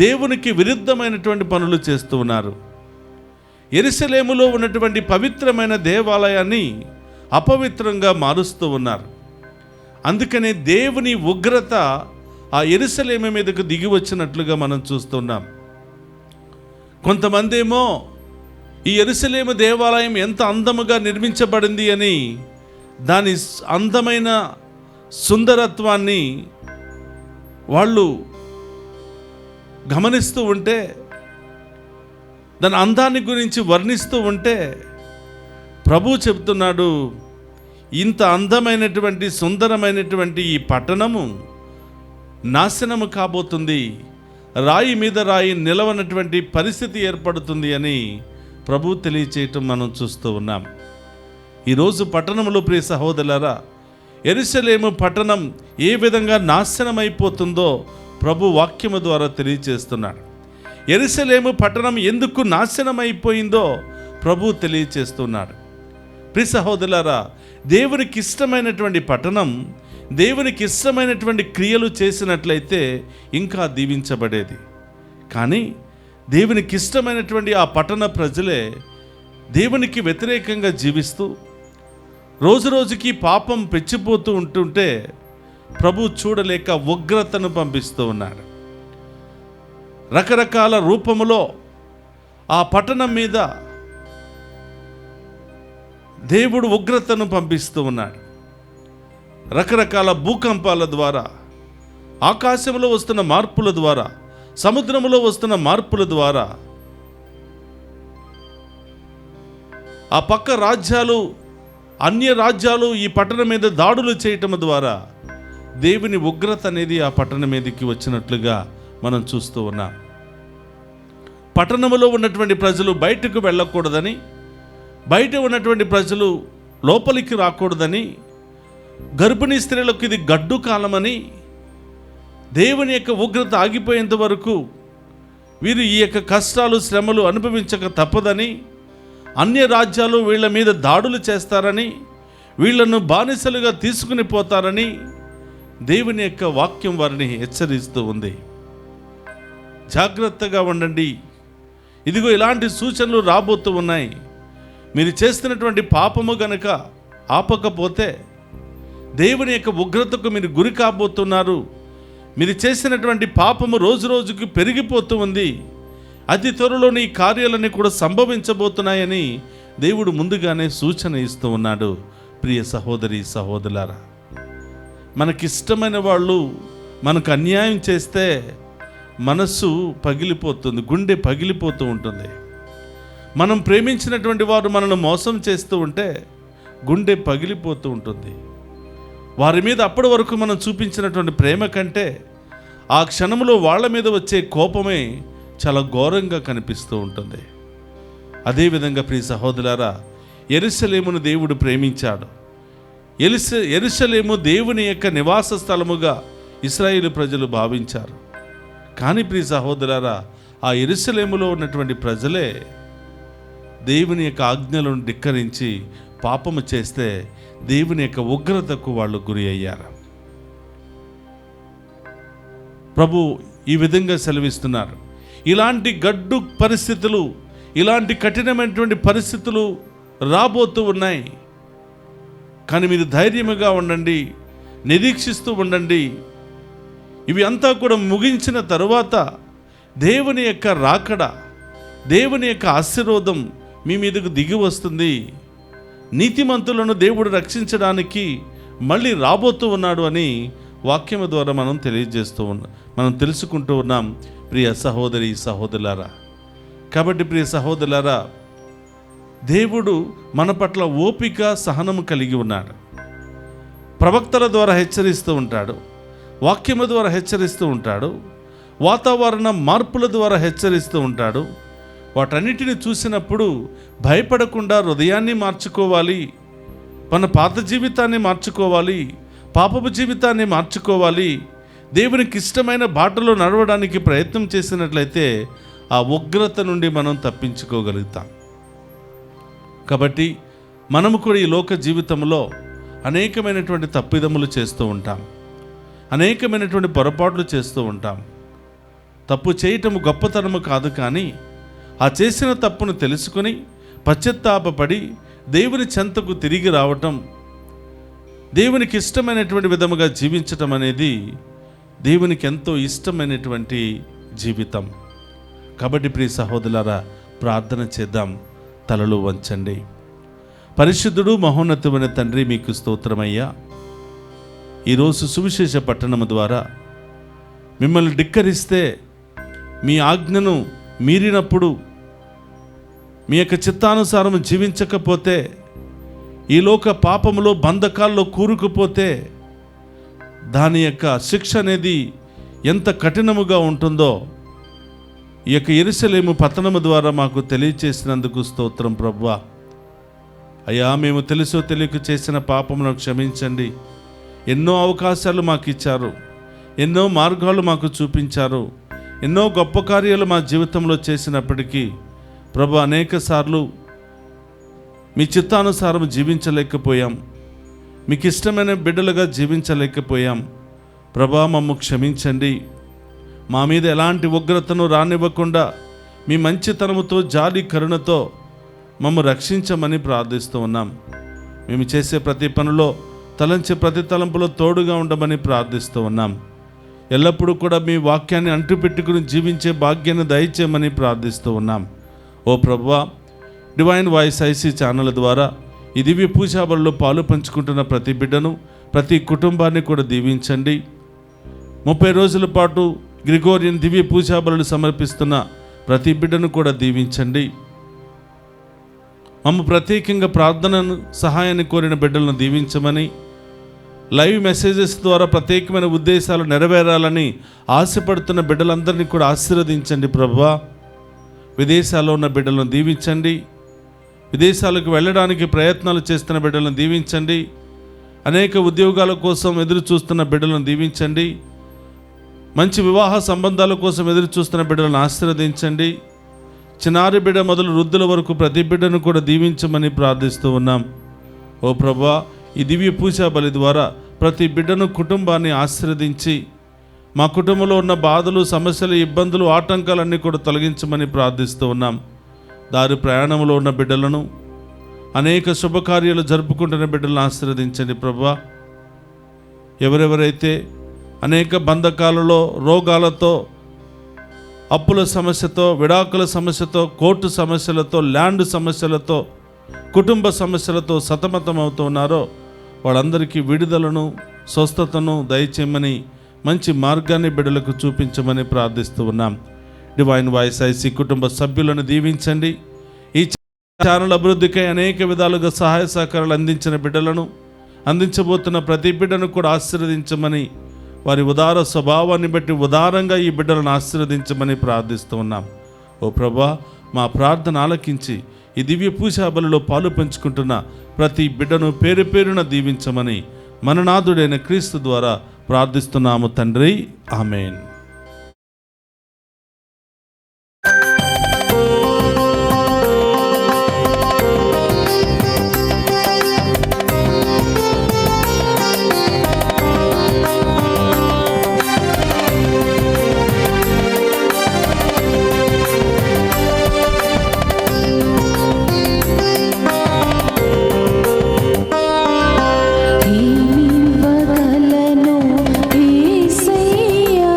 దేవునికి విరుద్ధమైనటువంటి పనులు చేస్తూ ఉన్నారు. యెరూషలేములో ఉన్నటువంటి పవిత్రమైన దేవాలయాన్ని అపవిత్రంగా మారుస్తూ ఉన్నారు. అందుకనే దేవుని ఉగ్రత ఆ యెరూషలేము మీదకు దిగి వచ్చినట్లుగా మనం చూస్తున్నాం. కొంతమంది ఏమో ఈ యెరూషలేము దేవాలయం ఎంత అందముగా నిర్మించబడింది అని దాని అందమైన సుందరత్వాన్ని వాళ్ళు గమనిస్తూ ఉంటే, దాని అందాన్ని గురించి వర్ణిస్తూ ఉంటే ప్రభువు చెప్తున్నాడు, ఇంత అందమైనటువంటి సుందరమైనటువంటి ఈ పట్టణము నాశనము కాబోతుంది, రాయి మీద రాయి నిలవనటువంటి పరిస్థితి ఏర్పడుతుంది అని ప్రభువు తెలియచేయటం మనం చూస్తూ ఉన్నాం. ఈరోజు పట్టణంలో ప్రియ సహోదరులారా, యెరూషలేము పట్టణం ఏ విధంగా నాశనమైపోతుందో ప్రభు వాక్యము ద్వారా తెలియచేస్తున్నాడు. యెరూషలేము పట్టణం ఎందుకు నాశనమైపోయిందో ప్రభు తెలియచేస్తున్నాడు. ప్రియ సహోదరులారా, దేవునికి ఇష్టమైనటువంటి పట్టణం దేవునికి ఇష్టమైనటువంటి క్రియలు చేసినట్లయితే ఇంకా దీవించబడేది. కానీ దేవునికి ఇష్టమైనటువంటి ఆ పట్టణ ప్రజలే దేవునికి వ్యతిరేకంగా జీవిస్తూ రోజు రోజుకి పాపం పెంచిపోతూ ఉంటుంటే ప్రభు చూడలేక ఉగ్రతను పంపిస్తూ ఉన్నాడు. రకరకాల రూపములో ఆ పట్టణం మీద దేవుడు ఉగ్రతను పంపిస్తూ ఉన్నాడు. రకరకాల భూకంపాల ద్వారా, ఆకాశంలో వస్తున్న మార్పుల ద్వారా, సముద్రంలో వస్తున్న మార్పుల ద్వారా, ఆ పక్క రాజ్యాలు, అన్య రాజ్యాలు ఈ పట్టణం మీద దాడులు చేయటం ద్వారా దేవుని ఉగ్రత అనేది ఆ పట్టణం మీదకి వచ్చినట్లుగా మనం చూస్తూ ఉన్నాం. పట్టణంలో ఉన్నటువంటి ప్రజలు బయటకు వెళ్ళకూడదని, బయట ఉన్నటువంటి ప్రజలు లోపలికి రాకూడదని, గర్భిణీ స్త్రీలకు ఇది గడ్డు కాలమని, దేవుని యొక్క ఉగ్రత ఆగిపోయేంత వరకు వీరు ఈ యొక్క కష్టాలు శ్రమలు అనుభవించక తప్పదని, అన్య రాజ్యాలు వీళ్ళ మీద దాడులు చేస్తారని, వీళ్లను బానిసలుగా తీసుకుని పోతారని దేవుని యొక్క వాక్యం వారిని హెచ్చరిస్తూ ఉంది. జాగ్రత్తగా ఉండండి, ఇదిగో ఇలాంటి సూచనలు రాబోతూ ఉన్నాయి. మీరు చేస్తున్నటువంటి పాపము గనక ఆపకపోతే దేవుని యొక్క ఉగ్రతకు మీరు గురి కాబోతున్నారు. మీరు చేసినటువంటి పాపము రోజు రోజుకి పెరిగిపోతూ ఉంది. అతి త్వరలోని ఈ కార్యాలన్నీ కూడా సంభవించబోతున్నాయని దేవుడు ముందుగానే సూచన ఇస్తూ ఉన్నాడు. ప్రియ సహోదరి సహోదరులారా, మనకిష్టమైన వాళ్ళు మనకు అన్యాయం చేస్తే మనస్సు పగిలిపోతుంది, గుండె పగిలిపోతూ ఉంటుంది. మనం ప్రేమించినటువంటి వారు మనల్ని మోసం చేస్తూ ఉంటే గుండె పగిలిపోతూ ఉంటుంది. వారి మీద అప్పటి వరకు మనం చూపించినటువంటి ప్రేమ కంటే ఆ క్షణంలో వాళ్ళ మీద వచ్చే కోపమే చాలా ఘోరంగా కనిపిస్తూ ఉంటుంది. అదేవిధంగా ప్రియ సహోదరులారా, యెరూషలేమును దేవుడు ప్రేమించాడు. యెరూషలేము దేవుని యొక్క నివాస స్థలముగా ఇశ్రాయేలు ప్రజలు భావించారు. కానీ ప్రియ సహోదరులారా, ఆ యెరూషలేములో ఉన్నటువంటి ప్రజలే దేవుని యొక్క ఆజ్ఞలను ధిక్కరించి పాపము చేస్తే దేవుని యొక్క ఉగ్రతకు వాళ్ళు గురి అయ్యారు. ప్రభు ఈ విధంగా సెలవిస్తున్నారు, ఇలాంటి గడ్డు పరిస్థితులు, ఇలాంటి కఠినమైనటువంటి పరిస్థితులు రాబోతూ ఉన్నాయి. కానీ మీరు ధైర్యముగా ఉండండి, నిరీక్షిస్తూ ఉండండి. ఇవి అంతా కూడా ముగించిన తరువాత దేవుని యొక్క రాకడ, దేవుని యొక్క ఆశీర్వాదం మీ మీదకు దిగి వస్తుంది. నీతిమంతులను దేవుడు రక్షించడానికి మళ్ళీ రాబోతూ ఉన్నాడు అని వాక్యము ద్వారా మనం తెలుసుకుంటూ ఉన్నాం ప్రియ సహోదరి సహోదరులారా. కాబట్టి ప్రియ సహోదరులారా, దేవుడు మన పట్ల ఓపిక సహనము కలిగి ఉన్నాడు. ప్రవక్తల ద్వారా హెచ్చరిస్తూ ఉంటాడు, వాక్యము ద్వారా హెచ్చరిస్తూ ఉంటాడు, వాతావరణ మార్పుల ద్వారా హెచ్చరిస్తూ ఉంటాడు. వాటన్నిటిని చూసినప్పుడు భయపడకుండా హృదయాన్ని మార్చుకోవాలి, మన పాత జీవితాన్ని మార్చుకోవాలి, పాపపు జీవితాన్ని మార్చుకోవాలి. దేవునికి ఇష్టమైన బాటలో నడవడానికి ప్రయత్నం చేసినట్లయితే ఆ ఉగ్రత నుండి మనం తప్పించుకోగలుగుతాం. కాబట్టి మనము కూడా ఈ లోక జీవితంలో అనేకమైనటువంటి తప్పిదములు చేస్తూ ఉంటాం, అనేకమైనటువంటి పొరపాట్లు చేస్తూ ఉంటాం. తప్పు చేయటము గొప్పతనము కాదు, కానీ ఆ చేసిన తప్పును తెలుసుకొని పశ్చాత్తాపపడి దేవుని చెంతకు తిరిగి రావటం, దేవునికి ఇష్టమైనటువంటి విధముగా జీవించటం అనేది దేవునికి ఎంతో ఇష్టమైనటువంటి జీవితం. కాబట్టి ప్రియ సహోదరులారా, ప్రార్థన చేద్దాం. తలలు వంచండి. పరిశుద్ధుడు మహోన్నతమైన తండ్రి, మీకు స్తోత్రమయ్యా. ఈరోజు సువిశేష పట్టణము ద్వారా మిమ్మల్ని ధిక్కరిస్తే, మీ ఆజ్ఞను మీరినప్పుడు, మీ యొక్క చిత్తానుసారం జీవించకపోతే, ఈ లోక పాపములో బంధకాల్లో కూరుకుపోతే దాని యొక్క శిక్ష అనేది ఎంత కఠినముగా ఉంటుందో ఈ యొక్క యెరూషలేము పట్టణము ద్వారా మాకు తెలియచేసినందుకు స్తోత్రం ప్రభువా. అయ్యా, మేము తెలుసో తెలియక చేసిన పాపమును క్షమించండి. ఎన్నో అవకాశాలు మాకు ఇచ్చారు, ఎన్నో మార్గాలు మాకు చూపించారు, ఎన్నో గొప్ప కార్యాలు మా జీవితంలో చేసినప్పటికీ ప్రభు అనేక సార్లు మీ చిత్తానుసారం జీవించలేకపోయాం, మీకు ఇష్టమైన బిడ్డలుగా జీవించలేకపోయాం. ప్రభా, మమ్ము క్షమించండి. మా మీద ఎలాంటి ఉగ్రతను రానివ్వకుండా మీ మంచితనముతో, జాలి కరుణతో మమ్ము రక్షించమని ప్రార్థిస్తూ ఉన్నాం. మేము చేసే ప్రతి పనిలో, తలంచే ప్రతి తలంపులో తోడుగా ఉండమని ప్రార్థిస్తూ ఉన్నాం. ఎల్లప్పుడూ కూడా మీ వాక్యాన్ని అంటుపెట్టుకుని జీవించే భాగ్యాన్ని దయచేయమని ప్రార్థిస్తూ ఉన్నాం. ఓ ప్రభువా, డివైన్ వాయిస్ ఐసీ ఛానల్ ద్వారా ఈ దివ్య పూజాబలిలో పాలు పంచుకుంటున్న ప్రతి బిడ్డను, ప్రతి కుటుంబాన్ని కూడా దీవించండి. 30 రోజుల పాటు గ్రిగోరియన్ దివ్య పూజాబలులు సమర్పిస్తున్న ప్రతి బిడ్డను కూడా దీవించండి. మమ్మ ప్రత్యేకంగా ప్రార్థనను, సహాయాన్ని కోరిన బిడ్డలను దీవించమని, లైవ్ మెసేజెస్ ద్వారా ప్రత్యేకమైన ఉద్దేశాలు నెరవేరాలని ఆశపడుతున్న బిడ్డలందరినీ కూడా ఆశీర్వదించండి ప్రభువా. విదేశాల్లో ఉన్న బిడ్డలను దీవించండి. విదేశాలకు వెళ్ళడానికి ప్రయత్నాలు చేస్తున్న బిడ్డలను దీవించండి. అనేక ఉద్యోగాల కోసం ఎదురు చూస్తున్న బిడ్డలను దీవించండి. మంచి వివాహ సంబంధాల కోసం ఎదురు చూస్తున్న బిడ్డలను ఆశీర్వదించండి. చిన్నారి బిడ్డ మొదలు వృద్ధుల వరకు ప్రతి బిడ్డను కూడా దీవించమని ప్రార్థిస్తూ ఉన్నాం. ఓ ప్రభువా, ఈ దివ్య పూజా బలి ద్వారా ప్రతి బిడ్డను, కుటుంబాన్ని ఆశీర్వదించి మా కుటుంబంలో ఉన్న బాధలు, సమస్యలు, ఇబ్బందులు, ఆటంకాలన్నీ కూడా తొలగించమని ప్రార్థిస్తూ ఉన్నాం. దారి ప్రయాణంలో ఉన్న బిడ్డలను, అనేక శుభకార్యాలు జరుపుకుంటున్న బిడ్డలను ఆశీర్వదించండి ప్రభువా. ఎవరెవరైతే అనేక బంధకాలలో, రోగాలతో, అప్పుల సమస్యతో, విడాకుల సమస్యతో, కోర్టు సమస్యలతో, ల్యాండ్ సమస్యలతో, కుటుంబ సమస్యలతో సతమతమవుతూ ఉన్నారో వాళ్ళందరికీ విడుదలను, స్వస్థతను దయచేయమని, మంచి మార్గాన్ని బిడ్డలకు చూపించమని ప్రార్థిస్తూ ఉన్నాం. డివైన్ వాయిస్ ఐసీ కుటుంబ సభ్యులను దీవించండి. ఈ ఛానల్ అభివృద్ధికై అనేక విధాలుగా సహాయ సహకారాలు అందించిన బిడ్డలను, అందించబోతున్న ప్రతి బిడ్డను కూడా ఆశీర్వదించమని, వారి ఉదార స్వభావాన్ని బట్టి ఉదారంగా ఈ బిడ్డలను ఆశీర్వదించమని ప్రార్థిస్తూ ఉన్నాం. ఓ ప్రభా, మా ప్రార్థన ఆలకించి ఈ దివ్య పూజా బలిలో పాలు పంచుకుంటున్న ప్రతి బిడ్డను పేరు పేరున దీవించమని మననాథుడైన క్రీస్తు ద్వారా ప్రార్థిస్తున్నాము తండ్రి. ఆమేన్. ఏమివ్వగలను యేసయ్యా,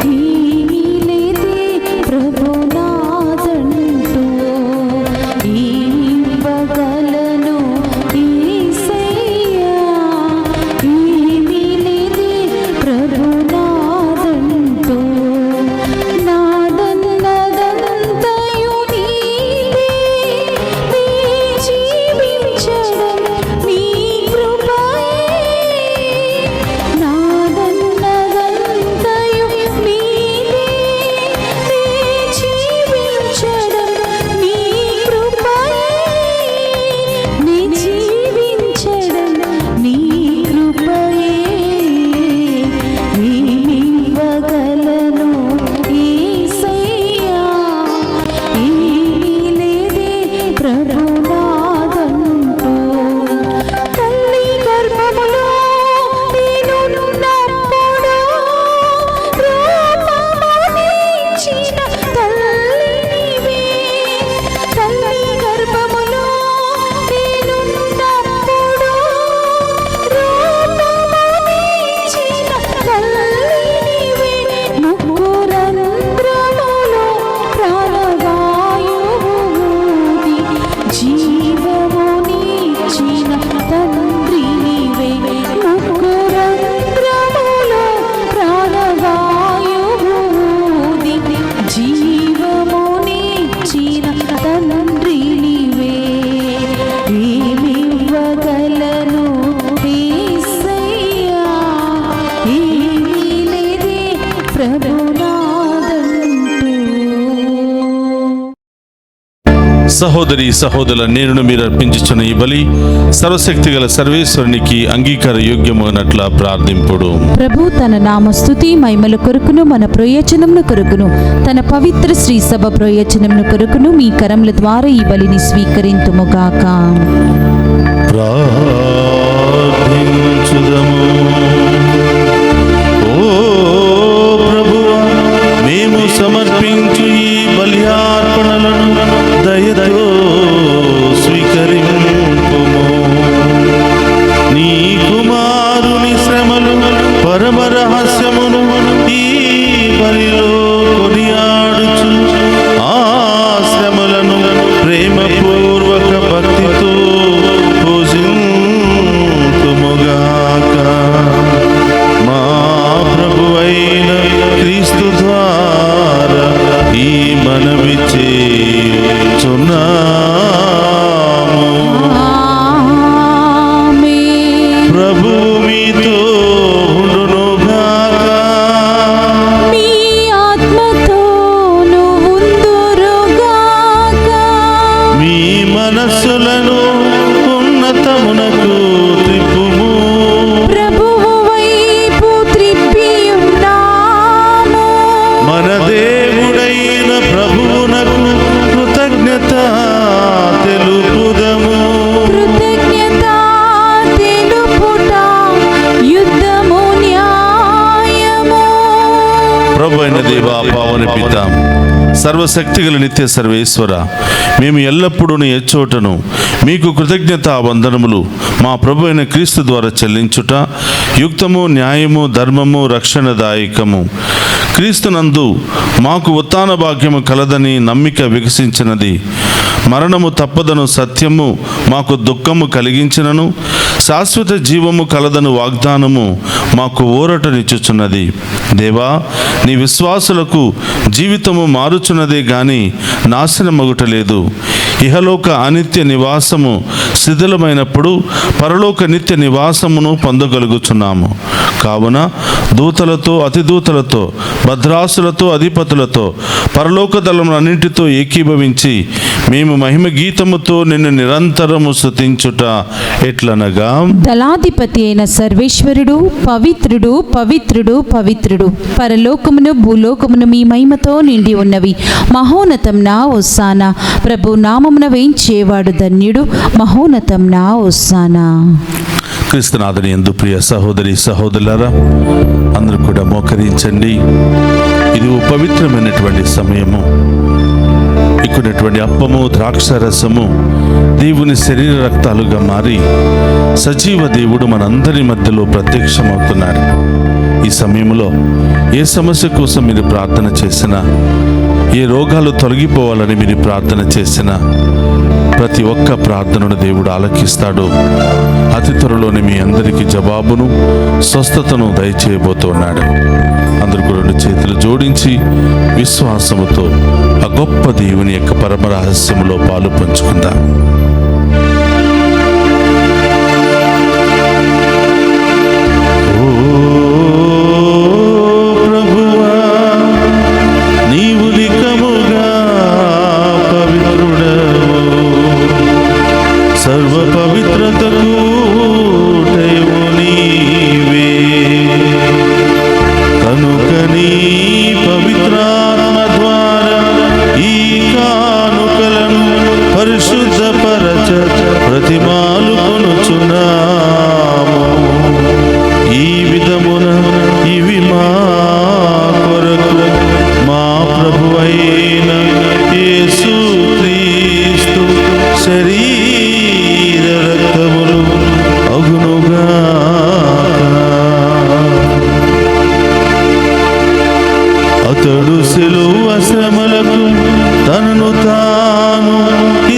ఏమీ లేదే ప్రభునాథంటూ. ఏమివ్వగలను యేసయ్యా, ఏమీ లేదే ప్రభునాథంటూ. నాదన్నదంతయు నీవే, నీ జీవించడం నీ కృపయే. నాదన్నదంతయు నీవే, నీ జీవించడం నీ కృపయే. నీ జీవించడం నీ కృపయే. ఏమివ్వగలను యేసయ్యా, ఏమీ లేదే ప్రభునాథంటూ. తల్లి గర్భములో నేనున్నప్పుడు రూపమునిచ్చిన తల్లినివే. తల్లి గర్భములో నేనున్నప్పుడు రూపమునిచ్చిన తల్లినివే. ముక్కురంధ్రములో ప్రాణవాయువుది జీవమునిచ్చిన తండ్రినివే. ముక్కురంధ్రములో ప్రాణవాయువుది జీవమునిచ్చిన తండ్రినివే. ఏమివ్వగలను యేసయ్యా, ఏమీ లేదే ప్రభునాథంటూ. సహోదరి సహోదరుల నేను మీరు అర్పించుచున్న ఈ బలి సర్వశక్తి గల సర్వేశ్వరునికి అంగీకార యోగ్యమైనట్ల ప్రార్థింపుడు. ప్రభు తన నామ స్తుతి మహిమల కొరకును మన ప్రయోజనమును కొరకును తన పవిత్ర శ్రీ సభ ప్రయోజనమును కొరకును మీ కరముల ద్వారా ఈ బలిని స్వీకరింతుముగాక. ప్రార్థించుదము. ఓ ప్రభువా, మేము సమర్పించు ఈ బలియార్పణలను దయతో స్వీకరింపుము. నీ కుమారుని శ్రమలు పరమ రహస్యమును ఈ బలిలో కొనియాడుచు ఆ శ్రమలను ప్రేమపూర్వక భక్తితో పూజింతుముగాక. మా ప్రభువైన క్రీస్తు ద్వారా ఈ మనవి చేయుచున్నాము. ఆమేన్. ప్రభు మీతో ఉండునుగాక. మీ ఆత్మతోను ఉందురుగాక. మీ మనస్సులను ఉన్నతమునకు త్రిప్పుము. ప్రభువు వైపు త్రిప్పియున్నాము. మన దేవుడైన ప్రభువునకు కృతజ్ఞత తెలుపుదము. కృతజ్ఞత తెలుపుట యుద్ధము న్యాయము. ప్రభు అయిన దేవా, పావన పిత, సర్వశక్తిగల నిత్య సర్వేశ్వర, మేము ఎల్లప్పుడూ నీ ఎచ్చోటను మీకు కృతజ్ఞతా వందనములు మా ప్రభు అయిన క్రీస్తు ద్వారా చెల్లించుట యుక్తము, న్యాయము, ధర్మము, రక్షణదాయకము. క్రీస్తునందు మాకు ఉత్థాన భాగ్యము కలదని నమ్మిక వికసించినది. మరణము తప్పదను సత్యము మాకు దుఃఖము కలిగించినను శాశ్వత జీవము కలదను వాగ్దానము మాకు ఊరటనిచ్చుచున్నది. దేవా, నీ విశ్వాసులకు జీవితము మారుచున్నదే గాని నాశనమగుటలేదు. ఇహలోక అనిత్య నివాసము శిథిలమైనప్పుడు పరలోక నిత్య నివాసమును పొందగలుగుచున్నాము. కావున దూతలతో అతిదూతలతో భద్రాసులతో అధిపతులతో పరలోక దళములన్నింటితో ఏకీభవించి మేము మహిమ గీతముతో నిన్ను నిరంతరము స్తుతించుట ఎట్లనగా, దళాధిపతి అయిన సర్వేశ్వరుడు పవిత్రుడు పవిత్రుడు పవిత్రుడు, పరలోకమును భూలోకమును మీ మహిమతో నిండి ఉన్నవి. మహోన్నతం నా ఒస్సానా, ప్రభు నామమున వేయించేవాడు ధన్యుడు. మహోన్నతం నా ఒస్సానా. క్రీస్తునాథుని యందు ప్రియ సహోదరి సహోదరులారా, అందరూ కూడా మోకరించండి. ఇది ఓ పవిత్రమైనటువంటి సమయము. ఇక్కడటువంటి అప్పము ద్రాక్షరసము దేవుని శరీర రక్తాలుగా మారి సజీవ దేవుడు మనందరి మధ్యలో ప్రత్యక్షమవుతున్నాడు. ఈ సమయంలో ఏ సమస్య కోసం మీరు ప్రార్థన చేసినా, ఏ రోగాలు తొలగిపోవాలని మీరు ప్రార్థన చేసినా, ప్రతి ఒక్క ప్రార్థనను దేవుడు ఆలకిస్తాడు. అతి త్వరలోనే మీ అందరికీ జవాబును స్వస్థతను దయచేయబోతున్నాడు. అందరూ కూడా రెండు చేతులు జోడించి విశ్వాసముతో ఆ గొప్ప దేవుని యొక్క పరమ రహస్యములో పాలు పంచుకుందాం. సర్వ పవిత్రతకు దైవు నీవే, కనుక నీ పవిత్రాత్మ ద్వారా ఈ కానుకలను పరిశుద్ధపరచ ప్రతిమాలు కొనుచున్నాము. ఈ విధమున ఇవి మా కొరకు మా ప్రభువైన యేసు క్రీస్తు శరీర రక్తములు అగునుగా. అతడు సిలువ శ్రమలకు తనను తాను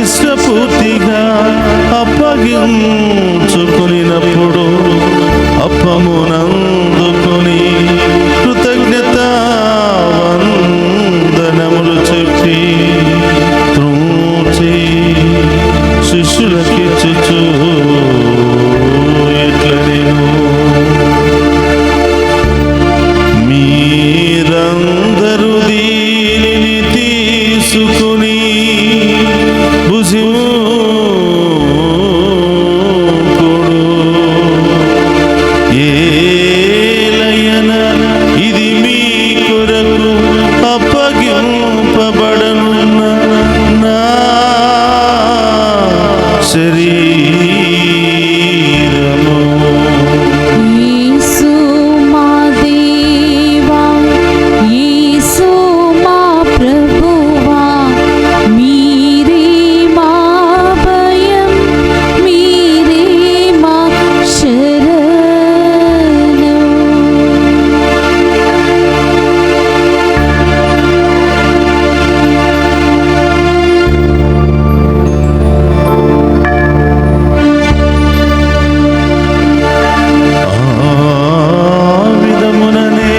ఇష్టపూర్తిగా అప్పగించుకునినప్పుడు అప్పమునందుకొని కృతజ్ఞతా వందనములు చెప్పి త్రూచి శిష్యులకిచ్చుచు ఇట్లనెను, మీరందరూ దీనిని తీసుకుని భుజించుడు. ఏలయన ఇది మీ కొరకు అప్పగింపబడనున్న నా శరీరము. యేసు మా దేవా, యేసు మా ప్రభువా, మీరే మా భయం, మీరే మా శరణం. విధముననే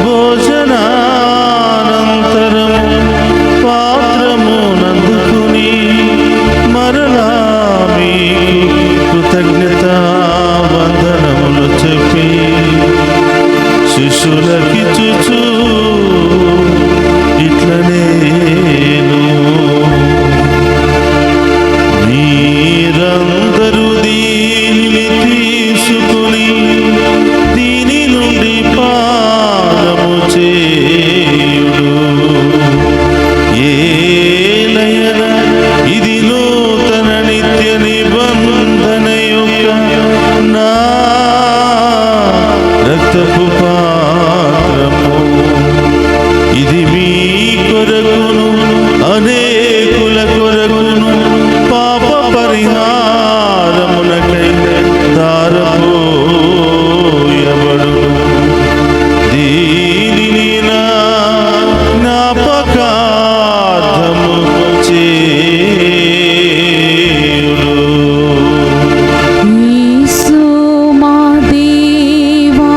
భోజనానంతరము పాత్రమునందుకుని మరలా మీకు కృతజ్ఞతా వందనములు చెప్పి శిష్యులకిచ్చుచు ఇట్లనేను, మీరందరూ దీనిని తీసుకుని దీని నుండి పానము చేయుడు. ఏలయన ఇది నూతన నిత్య నిబంధన యొక్క నా రక్తపు పాత్రము. ఇది మీ కొరకును అనేకుల కొరకును పాప పరిహారమునకై దారపోయబడు. దీనిని నా జ్ఞాపకార్థము చేయుడు. యేసు మా దేవా,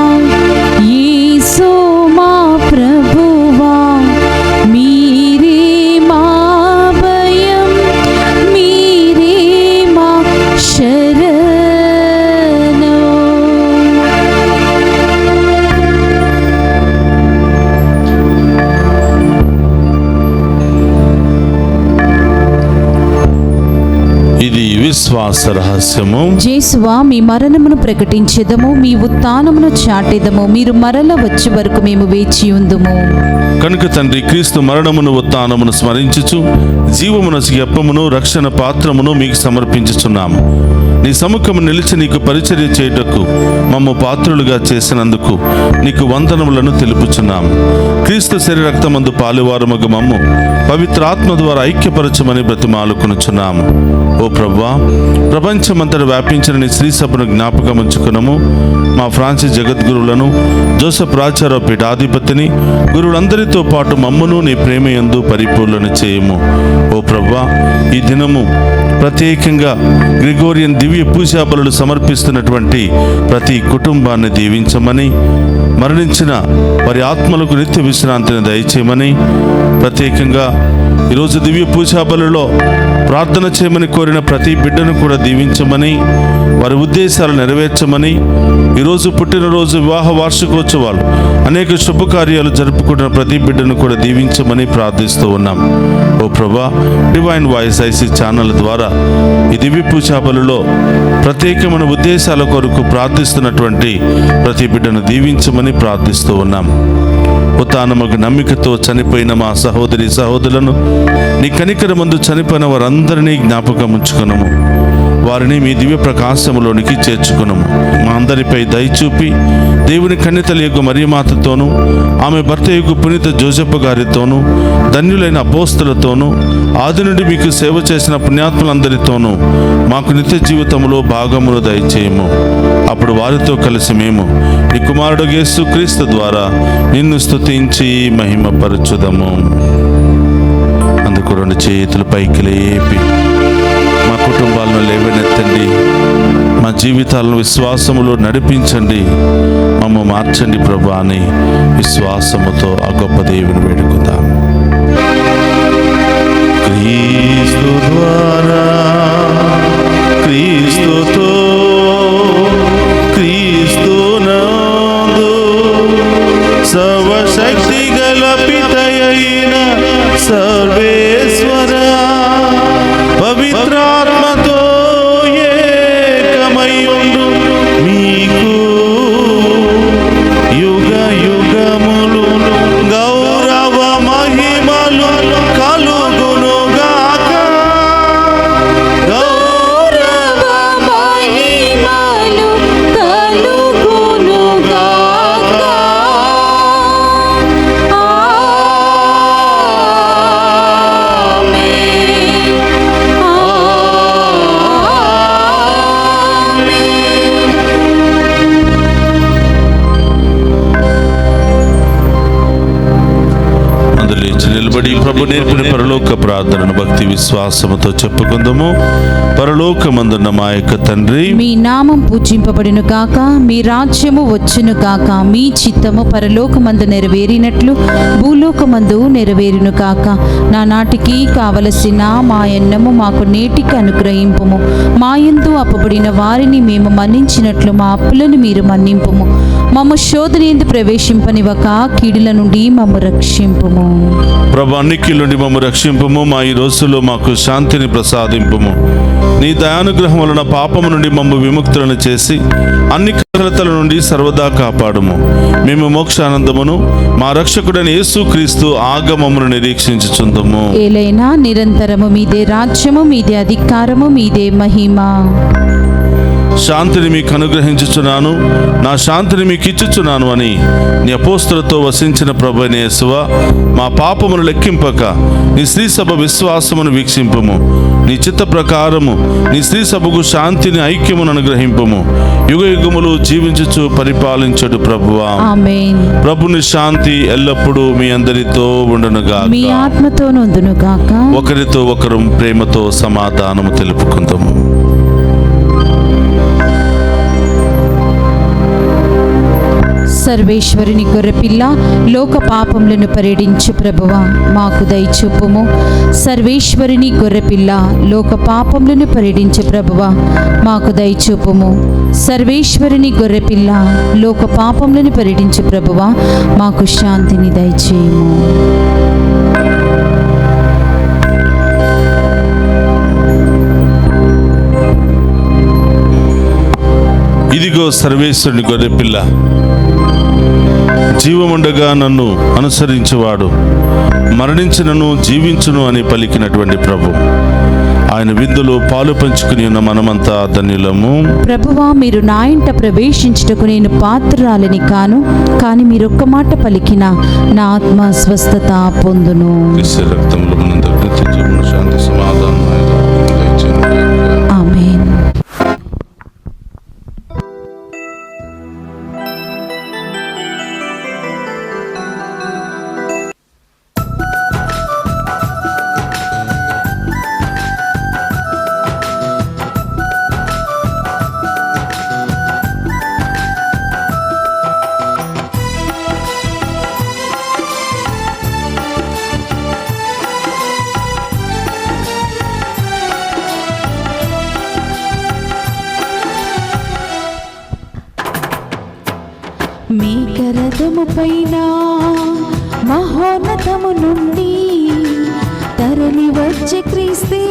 యేసు మా ప్రభువా, మీరే విశ్వాస రహస్యము. యేసువా, మీ మరణమును ప్రకటించెదము, మీ ఉత్థానమును చాటెదము. మీరు మరల వచ్చే వరకు మేము వేచి ఉందుము. కనుక తండ్రి, క్రీస్తు మరణమును ఉత్థానమును స్మరించుచు జీవమునసు అప్పమును రక్షణ పాత్రమును మీకు సమర్పించుచున్నాము. నీ సముఖము నిలిచి నీకు పరిచర్య చేయుటకు మమ్ము పాత్రులుగా చేసినందుకు నీకు వందనములను తెలుపుచున్నాము. క్రీస్తు శరీర రక్తమందు పాలువారమగు మమ్ము పవిత్రాత్మ ద్వారా ఐక్యపరచమని బ్రతిమాలుకొనుచున్నాము. ఓ ప్రభువా, ప్రపంచమంతటా వ్యాపించిన నీ శ్రీ సభను జ్ఞాపకం ఉంచుకున్నాము. మా ఫ్రాన్సిస్ జగద్గురువులను, జోసెఫ్ రాచారావు పీఠాధిపతిని, గురువులందరితో పాటు మమ్మును నీ ప్రేమయందు పరిపూర్ణ చేయము. ఓ ప్రభువా, ఈ దినము ప్రత్యేకంగా గ్రిగోరియన్ దివ్య పూజా బలులు సమర్పిస్తున్నటువంటి ప్రతి కుటుంబాన్ని దీవించమని, మరణించిన వారి ఆత్మలకు నిత్య విశ్రాంతిని దయచేయమని, ప్రత్యేకంగా ఈరోజు దివ్య పూజా బలులో ప్రార్థన చేయమని కోరిన ప్రతి బిడ్డను కూడా దీవించమని, వారి ఉద్దేశాలు నెరవేర్చమని, ఈరోజు పుట్టినరోజు, వివాహ వార్షికోత్సవాలు, అనేక శుభకార్యాలు జరుపుకుంటున్న ప్రతి బిడ్డను కూడా దీవించమని ప్రార్థిస్తూ ఉన్నాం. ఓ ప్రభా, డివైన్ వాయిస్ ఐసీ ఛానల్ ద్వారా ఈ దివ్య పూజా బలులో ప్రత్యేకమైన ఉద్దేశాల కొరకు ప్రార్థిస్తున్నటువంటి ప్రతి బిడ్డను దీవించమని ప్రార్థిస్తూ ఉన్నాం. ఉత్థానముకు నమ్మికతో చనిపోయిన మా సహోదరి సహోదరులను, నీ కనికరమందు చనిపోయిన వారందరినీ జ్ఞాపకం ఉంచుకున్నాము. వారిని మీ దివ్య ప్రకాశములోనికి చేర్చుకున్నాము. మా అందరిపై దయచూపి దేవుని కన్యతల మరియమాతతోనూ, ఆమె భర్త యొక్క పునీత జోసెఫ్ గారితోనూ, ధన్యులైన అపోస్తులతోనూ, ఆది నుండి మీకు సేవ చేసిన పుణ్యాత్ములందరితోనూ మాకు నిత్య జీవితంలో భాగమును దయచేయము. అప్పుడు వారితో కలిసి మేము నీ కుమారుడు యేసు క్రీస్తు ద్వారా నిన్ను స్తుతించి మహిమపరచుదము. అందుకు రెండు చేతులు పైకి లేపి మా కుటుంబాలను లేవనెత్తండి, మా జీవితాలను విశ్వాసములో నడిపించండి, మమ్మ మార్చండి ప్రభా అని విశ్వాసముతో ఆ గొప్ప దేవుని వేడుకుందాం. క్రీస్తు ద్వారా, క్రీస్తుతో, క్రీస్తునందు సర్వశక్తి గల పితయైన సర్వేశ్వర పవిత్రాత్మతో ఏకమయుండు మీకు యుగ యుగములు గౌరవ మహిమలు కలుగునుగాక. గౌరవ మహిమలు కలుగునుగాక. నిలబడి ప్రభు నేర్పిన పరలోక ప్రార్థనను భక్తి విశ్వాసముతో చెప్పుకుందాము. పరలోకమందున్న మా యొక్క తండ్రి, మీ నామం పూజింపబడును గాక, మీ రాజ్యము వచ్చును గాక, మీ చిత్తము పరలోకమందు నెరవేరినట్లు భూలోకమందు నెరవేరును గాక. నా నాటికి కావలసిన మా అన్నము మాకు నేటికి అనుగ్రహింపుము. మా యందు అప్పబడిన వారిని మేము మన్నించినట్లు మా అప్పులను మీరు మన్నింపుము. మమ్మ శోధన యందు ప్రవేశింపనివ్వక కీడుల నుండి మమ్ము రక్షింపుము. ప్రభు, అన్నికీల నుండి మమ్ము రక్షింపుము. మా ఈ రోజుల్లో మాకు శాంతిని ప్రసాదింపుము. నీ దయానుగ్రహం వలన పాపము నుండి మమ్ము విముక్తులను చేసి అన్ని కలతల నుండి సర్వదా కాపాడుము. మేము మోక్షానందమును మా రక్షకుడైన యేసు క్రీస్తు ఆగమమును నిరీక్షించుచుందుము. ఏలైనా నిరంతరము మీదే రాజ్యము, మీదే అధికారము, మీదే మహిమ. శాంతిని మీకు అనుగ్రహించుచున్నాను, నా శాంతిని మీకు ఇచ్చుచున్నాను అని నీ అపోస్తులతో వసించిన ప్రభువైన యేసువా, మా పాపమును లెక్కింపక నీ శ్రీ సభ విశ్వాసమును వీక్షింపుము. నీ చిత్త ప్రకారము నీ శ్రీ సభకు శాంతిని, ఐక్యమును అనుగ్రహింపుము. యుగ యుగములు జీవించుచు పరిపాలించడు ప్రభువా. ఆమేన్. ప్రభుని శాంతి ఎల్లప్పుడూ మీ అందరితో ఉండునుగాక. మీ ఆత్మతోను ఉండునుగాక. ఒకరితో ఒకరు ప్రేమతో సమాధానము తెలుపుకుందాము. సర్వేశ్వరుని గొర్రెపిల్ల, లోక పాపములను పరిడించు ప్రభువా, మాకు దయచూపుము. సర్వేశ్వరుని గొర్రెపిల్ల, లోక పాపములను పరిడించు ప్రభువా, మాకు దయచూపుము. సర్వేశ్వరుని గొర్రెపిల్ల, లోక పాపములను పరిడించు ప్రభువా, మాకు శాంతిని దయచేయము. ఇదిగో సర్వేశ్వరుని గొర్రెపిల్ల, జీవముండగా నన్ను అనుసరించేవాడు మరణించినను జీవించును అని పలికినటువంటి ప్రభు, ఆయన విందులో పాలు పంచుకుని ఉన్న మనమంతా ధన్యులము. ప్రభువా, మీరు నా ఇంట ప్రవేశించుటకు నేను పాత్రురాలిని కాను, కానీ మీరు ఒక్క మాట పలికిన నా ఆత్మ స్వస్థత పొందును. క్రీస్తు రక్తంలో మనందరికీ నిత్య జీవము, శాంతి, సమాధానం దయచేయును. ఆమేన్. మేఘరథము పైన మహోన్నతము నుండి తరలి వచ్చే క్రీస్తే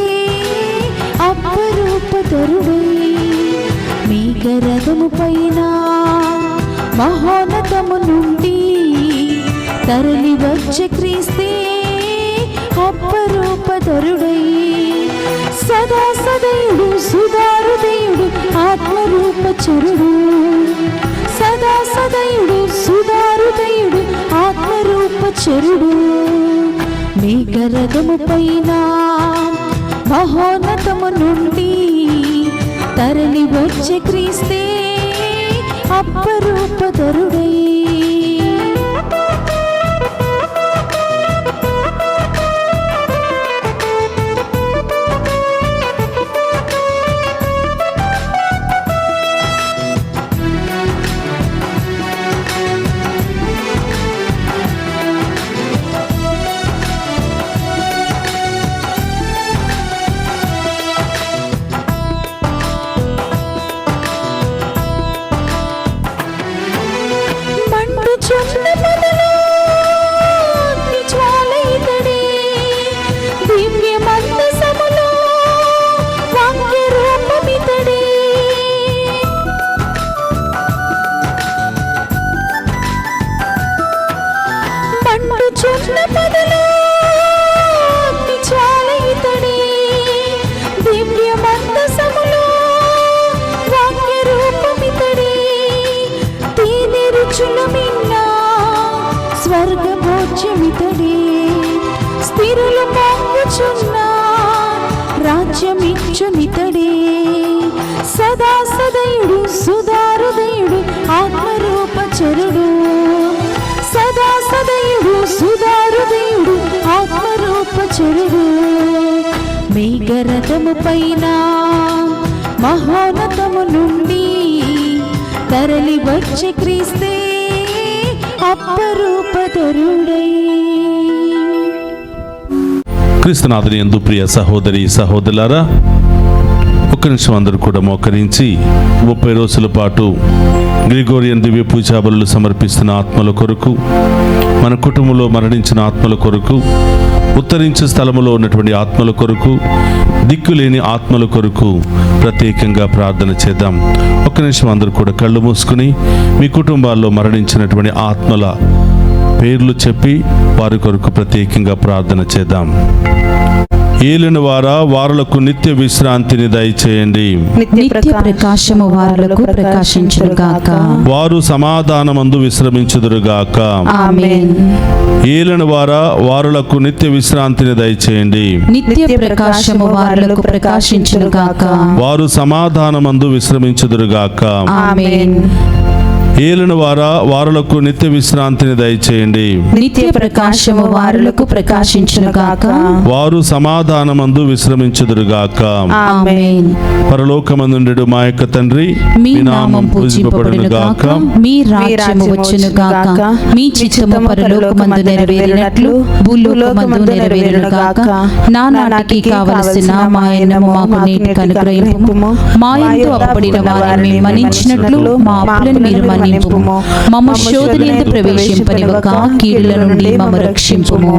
అపరూపధరుడై. మేఘరథము పైన మహోన్నతము నుండి తరలి వచ్చే క్రీస్తే అపరూపధరుడై. సదా సదయుడు సుధారుదయుడు ఆత్మరూపచరుడు, సదా సదయుడు సుధారుదయుడు ఆత్మరూపచరుడు. మేఘరథము పైన మహోన్నతము నుండి తరలి వచ్చే క్రీస్తే అపరూపధరుడై. స్వర్గభోజ్యమితడే, స్థిరులు పొంగుచున్న రాజ్యమిచ్చునితడే. సదా సదయుడు సుధారుదయుడు ఆత్మరూపచరుడు, సదా సదయుడు సుధారుదయుడు ఆత్మరూపచరుడు. మేఘరథము పైన మహోన్నతము నుండి తరలి వచ్చే క్రీస్తే అపరూపధరుడై. క్రీస్తునాథుని యందు ప్రియ సహోదరి సహోదరులారా, ఒక్క నిమిషం అందరూ కూడా మోకరించి 30 రోజుల పాటు గ్రిగోరియన్ దివ్య పూజా బలులు సమర్పిస్తున్న ఆత్మల కొరకు, మన కుటుంబంలో మరణించిన ఆత్మల కొరకు, ఉత్తరించే స్థలములో ఉన్నటువంటి ఆత్మల కొరకు, దిక్కులేని ఆత్మల కొరకు ప్రత్యేకంగా ప్రార్థన చేద్దాం. ఒక్క నిమిషం అందరూ కూడా కళ్ళు మూసుకుని మీ కుటుంబాల్లో మరణించినటువంటి ఆత్మల పేర్లు చెప్పి వారి కొరకు ప్రత్యేకంగా ప్రార్థన చేద్దాం. ఏలిన వారా, వారులకు నిత్య విశ్రాంతిని దయచేయండి. నిత్య ప్రకాశము వారులకు ప్రకాశించునుగాక. వారు సమాధానమందు విశ్రమించుదురుగాక. ఆమేన్. ఏలిన వారా, వారులకు నిత్య విశ్రాంతిని దయచేయండి. నిత్య ప్రకాశము వారులకు ప్రకాశించునుగాక. వారు సమాధానమందు విశ్రమించుదురుగాక. ఆమేన్. ఏలిన వారా, వారులకు నిత్య విశ్రాంతిని దయచేయండి. నిత్య ప్రకాశము వారులకు ప్రకాశించునుగాక. వారు సమాధానమందు విశ్రమించుదురుగాక. ఆమేన్. పరలోకమందుండెడు మా యొక్క తండ్రి, మీ నామం పూజింపబడునుగాక, మీ రాజ్యము వచ్చునుగాక, మీ చిత్తము పరలోకమందు నెరవేరినట్లు భూలోకమందు నెరవేరునుగాక. నానాటికి కావలసిన మా అన్నము మాకు నేటికి అనుగ్రహింపుము. మా యందు అప్పడిన వారిని మేము మన్నించినట్లు మా అప్పులను మీరు మన్నించుము. నింపుము. మమ్మ శోధనయందు ప్రవేశింపనివ్వక కీడుల నుండి మమ్మ రక్షింపుము.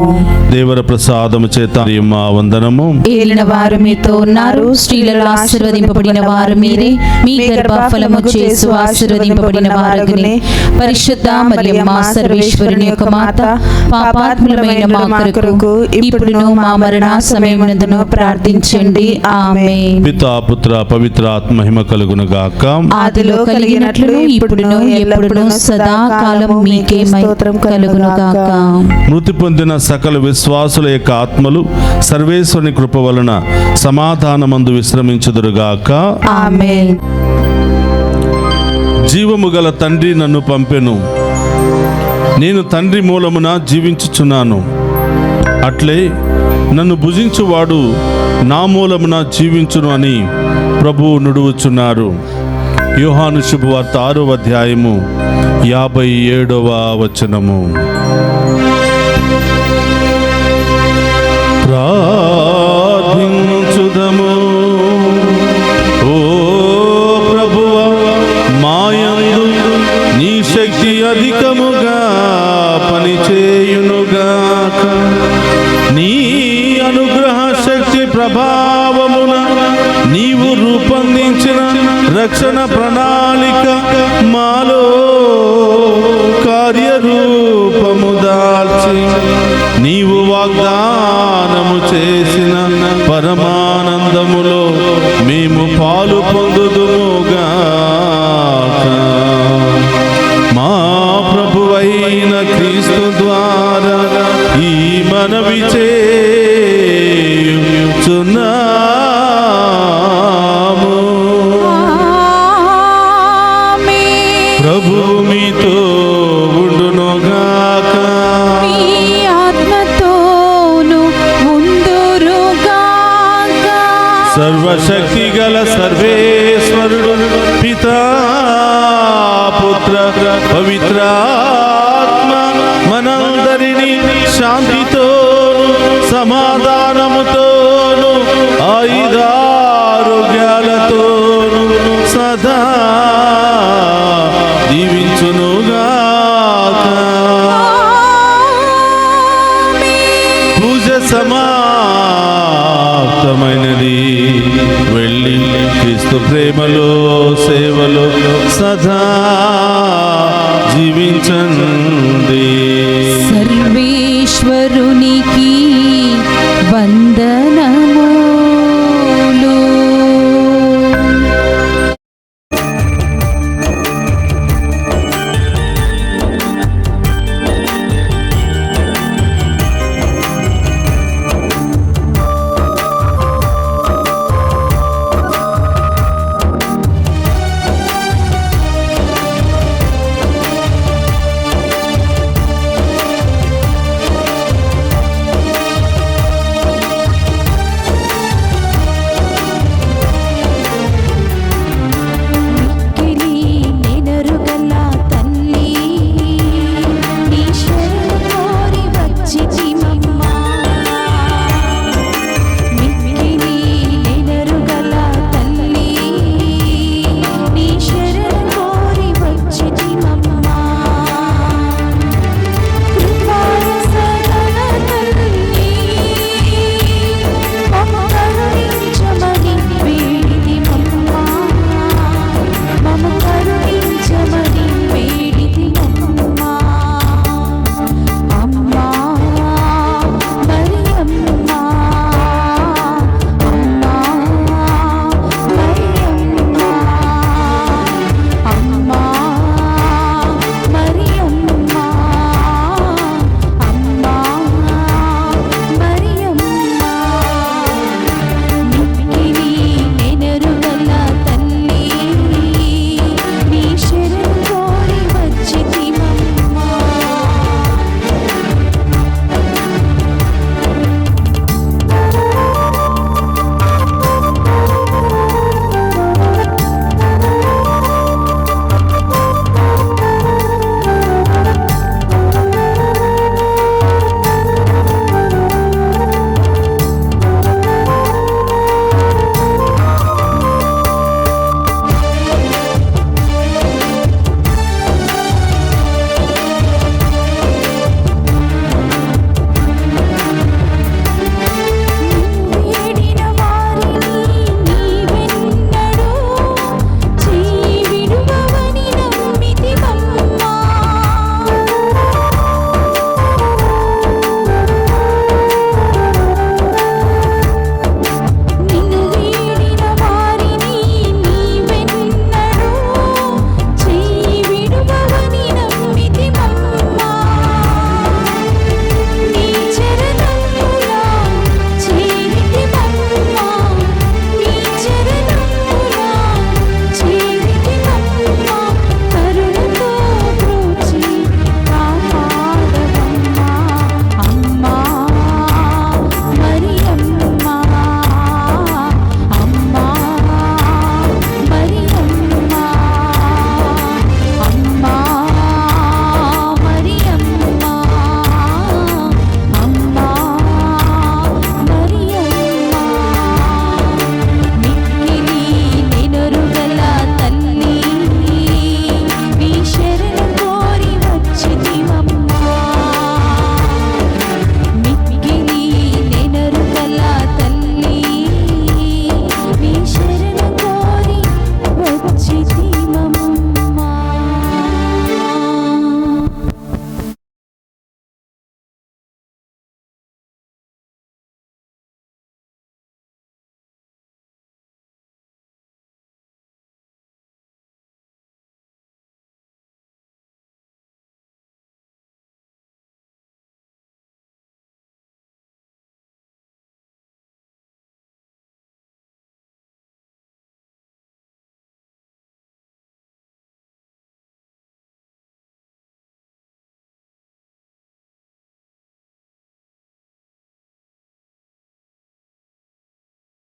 దేవర ప్రసాదము చేత మా వందనము. ఏలిన వారు మీతో ఉన్నారు, స్త్రీలలో ఆశీర్వదింపబడిన వారు మీరే, మీ గర్భఫలము చేసు ఆశీర్వదింపబడిన వారగునే. పరిశుద్ధ మరియమ్మ సర్వేశ్వరుని యొక్క మాత, పాపాత్ములమైన మా కొరకు ఇప్పుడును మా మరణ సమయమునందును ప్రార్థించండి. ఆమేన్. పితా పుత్ర పవిత్ర ఆత్మ మహిమ కలుగును గాక. ఆదిలో కలిగినట్లు ఇప్పుడును ఎప్పుడును సదాకాలం మీకే స్తోత్రం కలుగును గాక. మృతి పొందిన సకల విశ్వాసుల యొక్క ఆత్మలు సర్వేశ్వరుని కృప వలన సమాధానమందు విశ్రమించుదురుగాక. ఆమేన్. జీవము గల తండ్రి నన్ను పంపెను, నేను తండ్రి మూలమున జీవించుచున్నాను. అట్లే నన్ను భుజించువాడు నా మూలమున జీవించును అని ప్రభువు నుడువుచున్నారు. యోహాను శుభవార్త 6వ అధ్యాయము 57వ వచనము. ప్రార్థించుదము. ఓ ప్రభువా, మాయందు నీ శక్తి అధికముగా పనిచేయునుగాక. నీ అనుగ్రహ శక్తి ప్రభావమున నీవు రూపొందించిన రక్షణ ప్రణాళిక మాలో కార్యరూపము దాల్చి నీవు వాగ్దానము చేసిన పరమానందములో మేము పాలు పొందుదుముగాక. మా ప్రభువైన క్రీస్తు ద్వారా ఈ మనవి చేయుచున్నాము. ప్రభు మీతో ఉండునుగాక. మీ ఆత్మతోను ఉందురుగాక. సర్వశక్తి గల సర్వేశ్వరుడు పితా పుత్ర పవిత్రాత్మ మనందరినీ శాంతితోను సమాధానముతోను ఆయుధారోగ్యాలతోను సదా దీవించునుగాక. పూజ సమాప్తమైనది. వెళ్ళి క్రీస్తు ప్రేమలో సేవలో సదా జీవించండి. సర్వేశ్వరునికి వందనాలు.